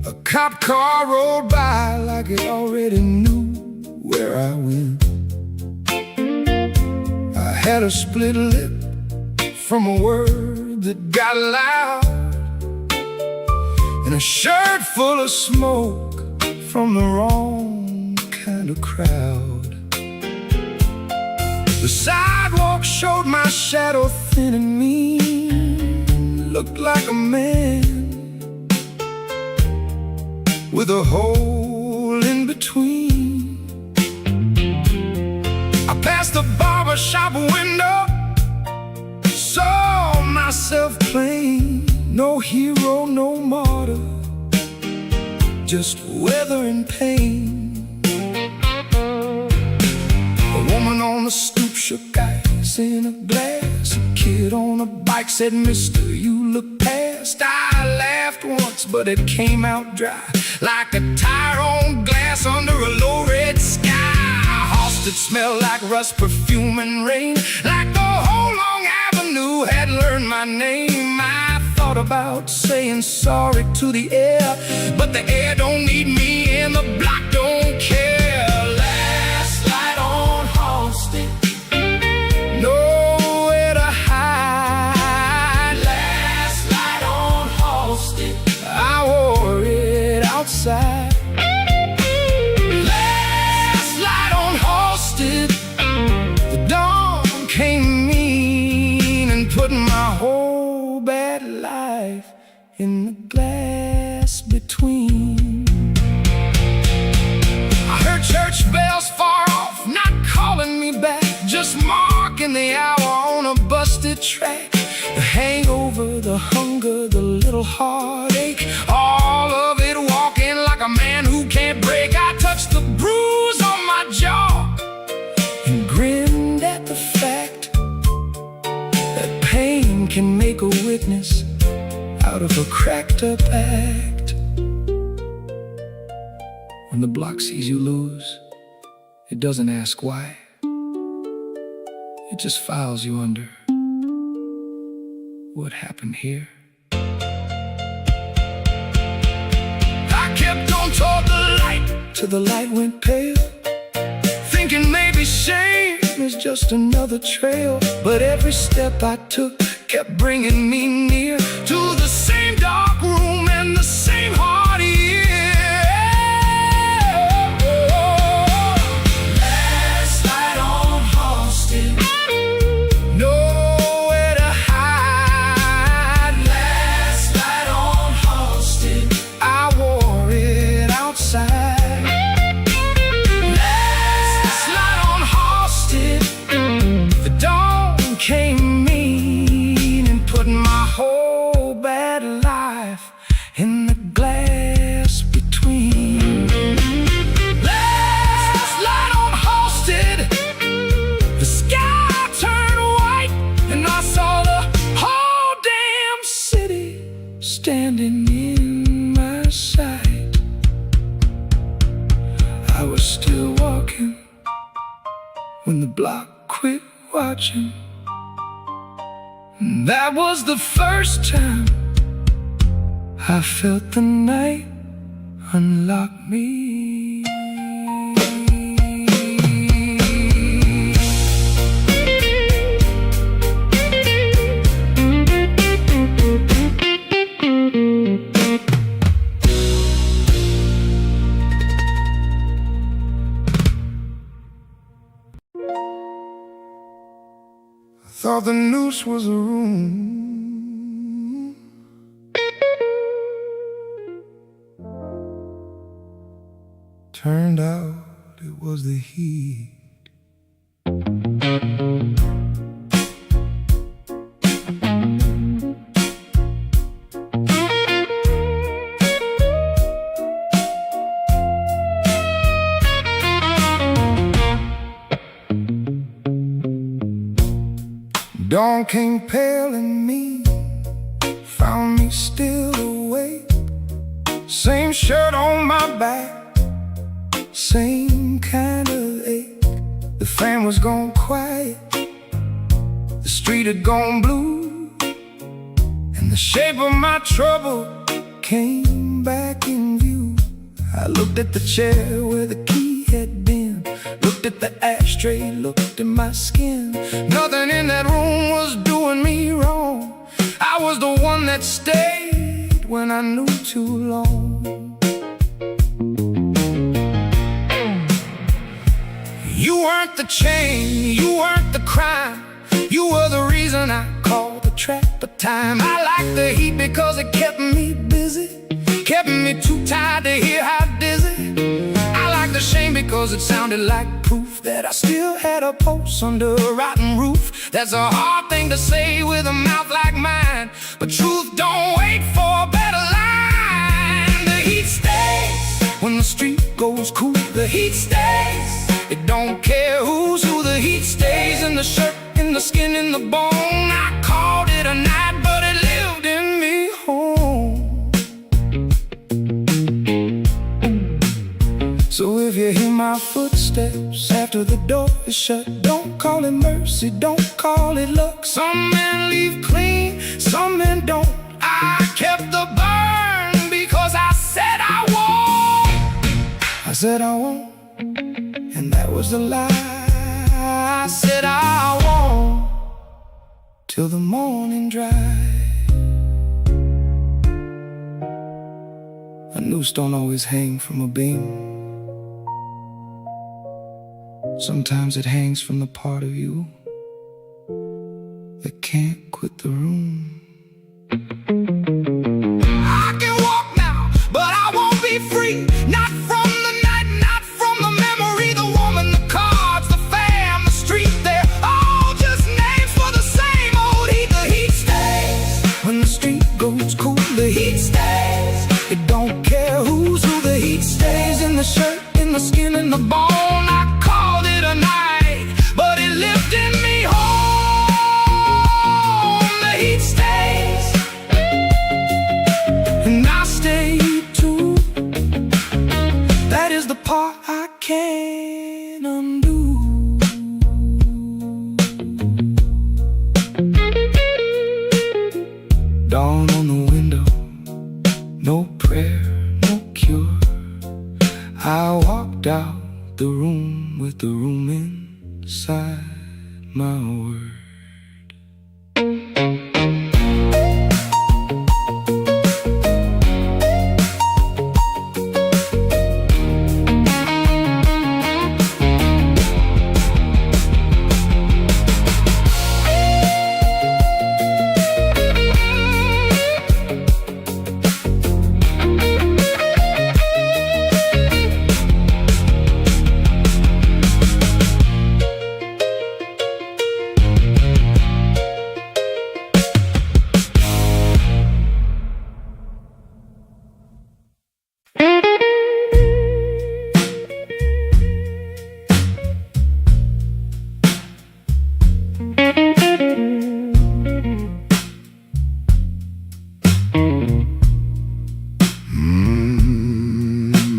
A cop car rolled by like it already knew where I went. I had a split lip from a word that got loud, and a shirt full of smoke from the wrong kind of crowd. The sidewalk showed my shadow thin and mean, looked like a man with a hole in between. I passed the barber shop window, saw myself plain. No hero, no martyr, just weather and pain. A woman on the stoop shook ice in a glass. A kid on a bike said, "Mister, you look past." I laughed once, but it came out dry, like a tire on glass under a low red sky. Halsted smelled like rust, perfume, and rain, like the whole long avenue had learned my name. I thought about saying sorry to the air, but the air don't need me and the block don't care. Last light on Halsted, nowhere to hide. Last light on Halsted, I wore it outside. Last light on Halsted, the dawn came mean and put my whole bad life in the glass between. I heard church bells far off, not calling me back, just marking the hour on a busted track. The hangover, the hunger, the little heartache, all of it walking like a man who can't break. I touched the can make a witness out of a cracked up act. When the block sees you lose, it doesn't ask why. It just files you under what happened here. I kept on toward the light till the light went pale, thinking maybe shame is just another trail. But every step I took kept bringing me near to the same dark room and the same hard ear. Last night on Halsted, nowhere to hide. Last night on Halsted, I wore it outside. Last night on Halsted, the dawn came mean and put my whole bad life in the glass between. Last night on Halsted, the sky turned white and I saw the whole damn city standing in my sight. I was still walking when the block quit watching. And that was the first time I felt the night unlock me. Thought the noose was a room. Turned out it was the heat. Dawn came pale and mean, found me still awake. Same shirt on my back, same kind of ache. The fan was gone quiet, the street had gone blue, and the shape of my trouble came back in view. I looked at the chair where the key had been, looked at the ashtray, looked at my skin. Nothing in that room was doing me wrong. I was the one that stayed when I knew too long. You weren't the chain, you weren't the crime. You were the reason I called the trap of time. I liked the heat because it kept me busy, kept me too tired to hear how dizzy. I liked the shame because it sounded like proof that I still had a pulse under a rotten roof. That's a hard thing to say with a mouth like mine, but truth don't wait for a better line. The heat stays when the street goes cool. The heat stays, it don't care who's who. The heat stays in the shirt, in the skin, in the bone. I called it a night, but it lived in me home. So if you hear my footsteps after the door is shut, don't call it mercy, don't call it luck. Some men leave clean, some men don't. I kept the burn because I said I won't. I said I won't, and that was a lie. I said I won't till the morning dry. A noose don't always hang from a beam. Sometimes it hangs from the part of you that can't quit the room. I can walk now, but I won't be free. Not from the night, not from the memory. The woman, the cards, the fam, the street, they're all just names for the same old heat. The heat stays when the street goes cool. The heat stays, it don't care who's who. The heat stays in the shirt, in the skin, in the bone. I called it a night, but it lived in me home. The heat my word.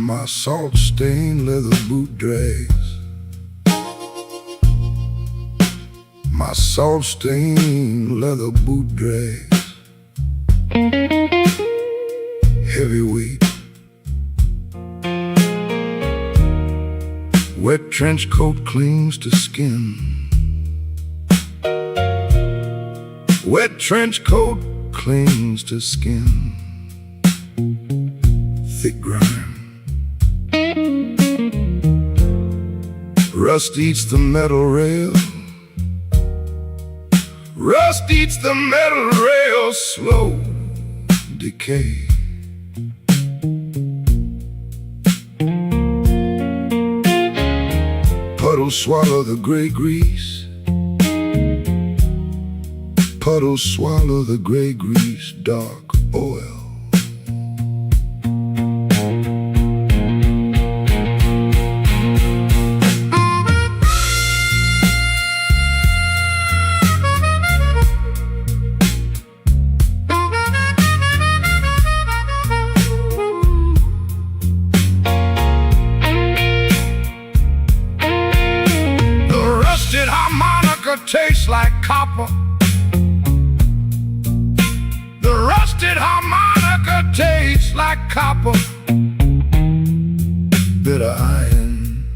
My salt-stained leather boot drags, my salt-stained leather boot drags, heavyweight. Wet trench coat clings to skin. Wet trench coat clings to skin. Thick grime. Rust eats the metal rail. Rust eats the metal rail. Slow decay. Puddles swallow the gray grease. Puddles swallow the gray grease. Dark oil. Harmonica tastes like copper. The rusted harmonica tastes like copper. Bitter iron.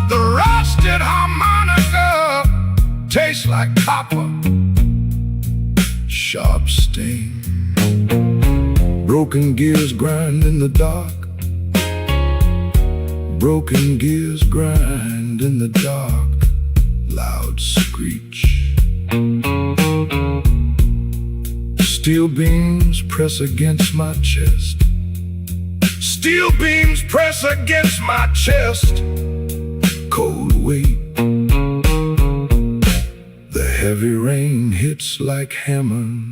The rusted harmonica tastes like copper. Sharp sting. Broken gears grind in the dark. Broken gears grind in the dark. Loud screech. Steel beams press against my chest. Steel beams press against my chest. Cold weight. The heavy rain hits like hammers.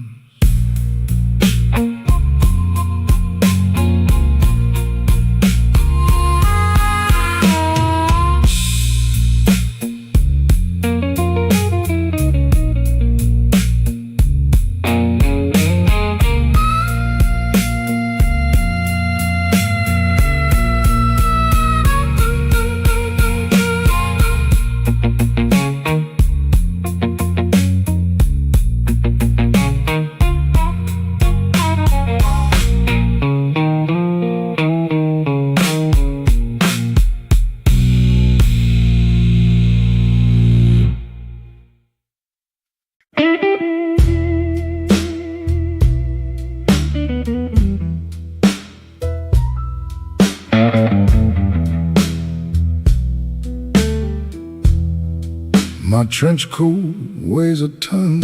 My trench coat weighs a ton,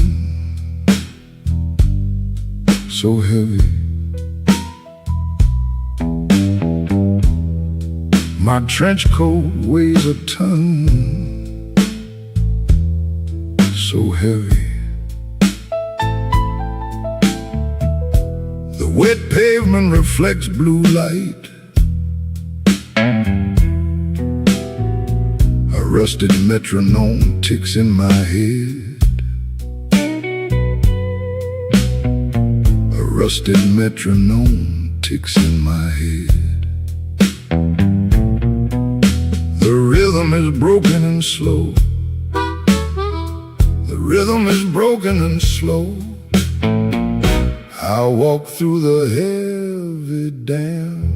so heavy. My trench coat weighs a ton, so heavy. The wet pavement reflects blue light. A rusted metronome ticks in my head. A rusted metronome ticks in my head. The rhythm is broken and slow. The rhythm is broken and slow. I walk through the heavy damp.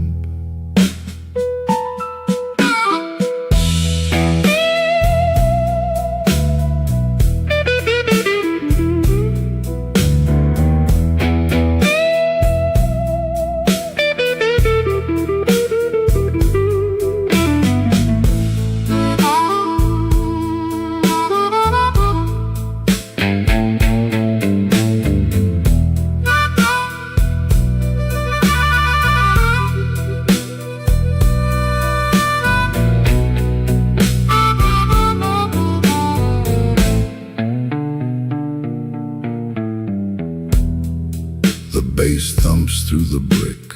bass thumps through the brick.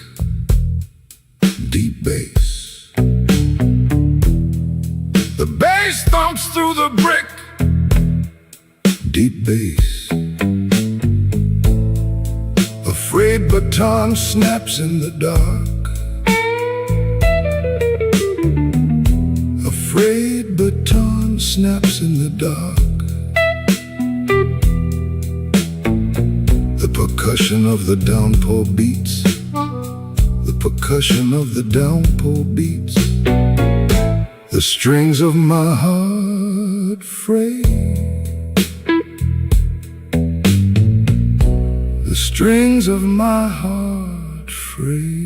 Deep bass. The bass thumps through the brick. Deep bass. A frayed baton snaps in the dark. A frayed baton snaps in the dark. The percussion of the downpour beats. The percussion of the downpour beats. The strings of my heart fray. The strings of my heart fray.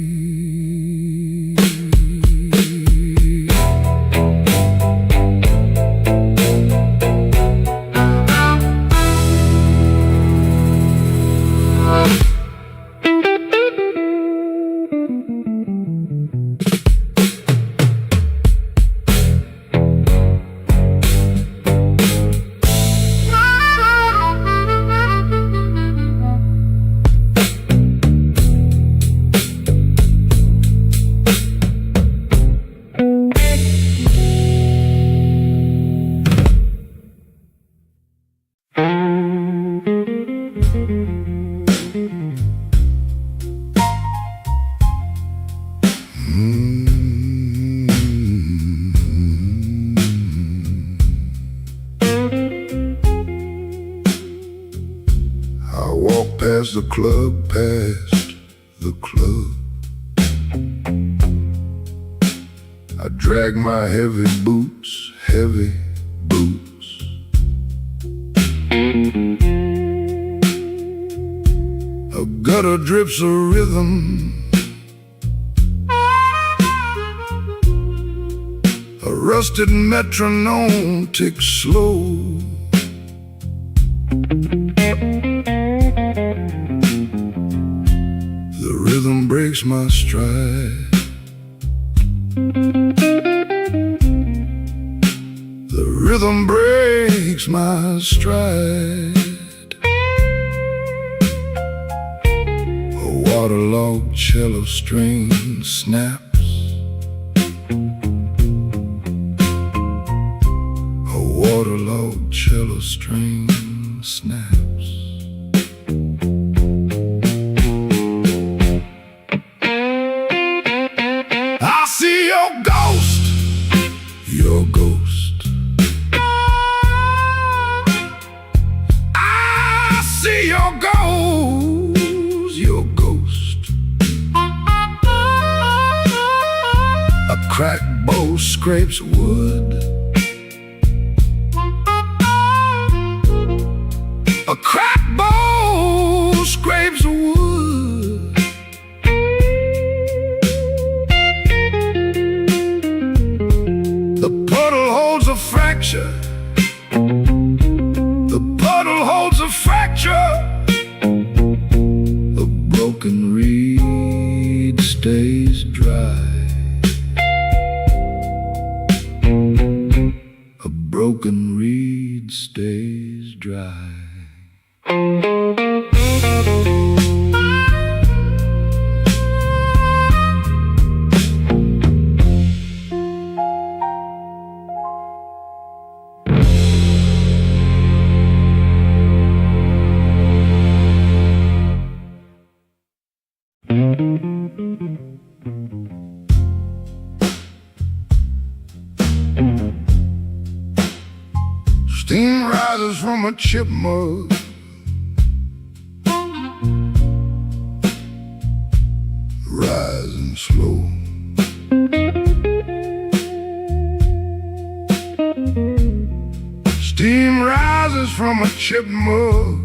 Past the club, past the club, I drag my heavy boots, heavy boots. A gutter drips a rhythm, a rusted metronome ticks slow. The rhythm breaks my stride. The rhythm breaks my stride. A waterlogged cello string snaps. A waterlogged cello string snaps. I see your ghost, your ghost. I see your ghost, your ghost. A cracked bow scrapes wood. A cracked bow scrapes wood. The puddle holds a fracture. The puddle holds a fracture. A broken reed stays dry. A broken reed stays dry. Steam rises from a chip mug. Rising slow. Steam rises from a chip mug.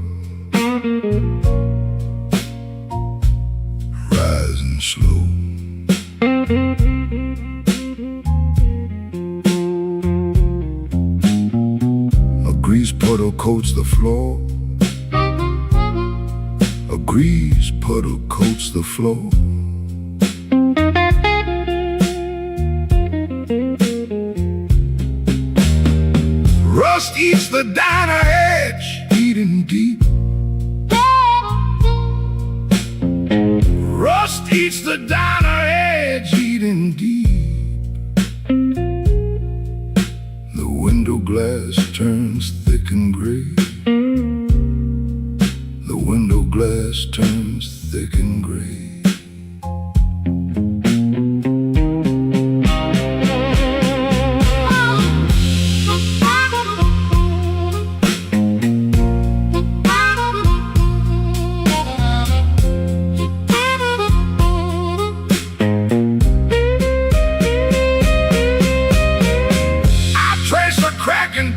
Rising slow. A grease puddle coats the floor. A grease puddle coats the floor. Rust eats the diner edge, eating deep. eats the diner edge, eating deep. The window glass turns thick and gray. The window glass turns thick and gray.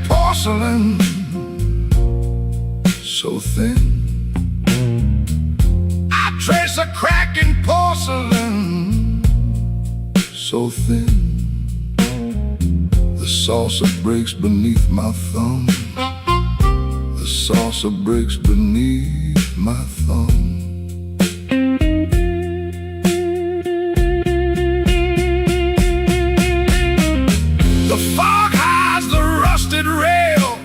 Porcelain, so thin. I trace a crack in porcelain, so thin. The saucer breaks beneath my thumb. The saucer breaks beneath my thumb. The fog hides the rusted rail,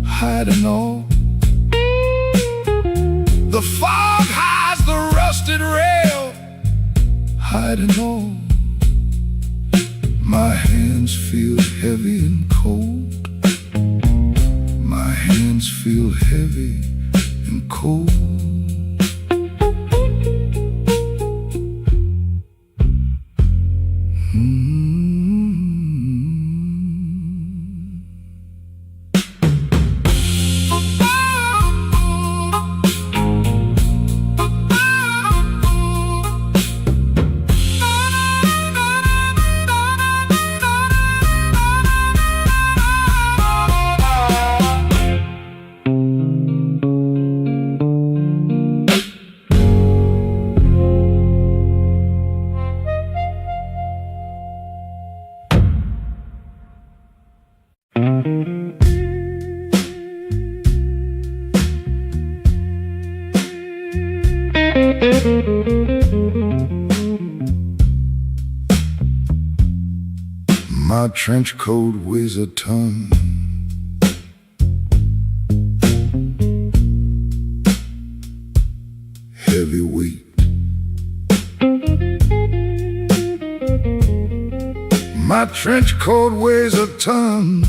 hiding all. The fog hides the rusted rail, hiding all. My hands feel heavy and cold. My hands feel heavy and cold. My trench coat weighs a ton. Heavy weight. My trench coat weighs a ton.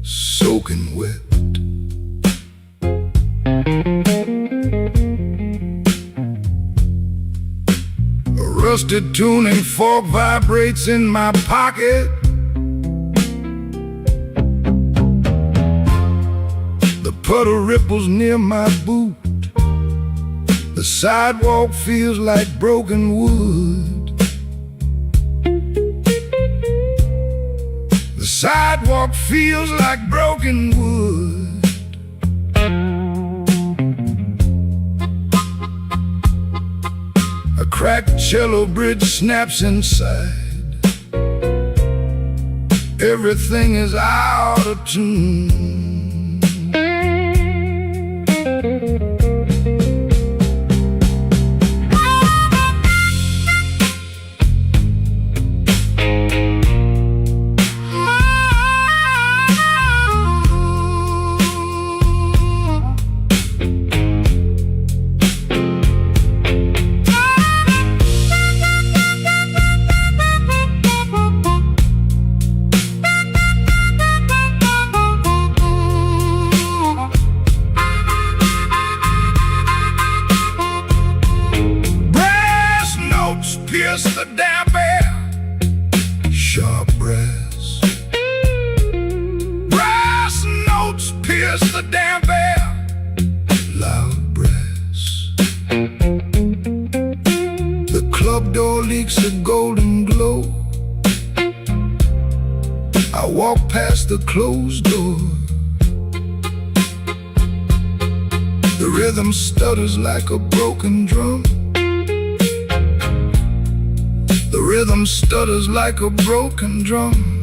Soaking wet. Rusted tuning fork vibrates in my pocket. The puddle ripples near my boot. The sidewalk feels like broken wood. The sidewalk feels like broken wood. A cracked cello bridge snaps inside. Everything is out of tune. Pierce the damp air, sharp brass. Brass notes pierce the damp air, loud brass. The club door leaks a golden glow. I walk past the closed door. The rhythm stutters like a broken drum. The rhythm stutters like a broken drum.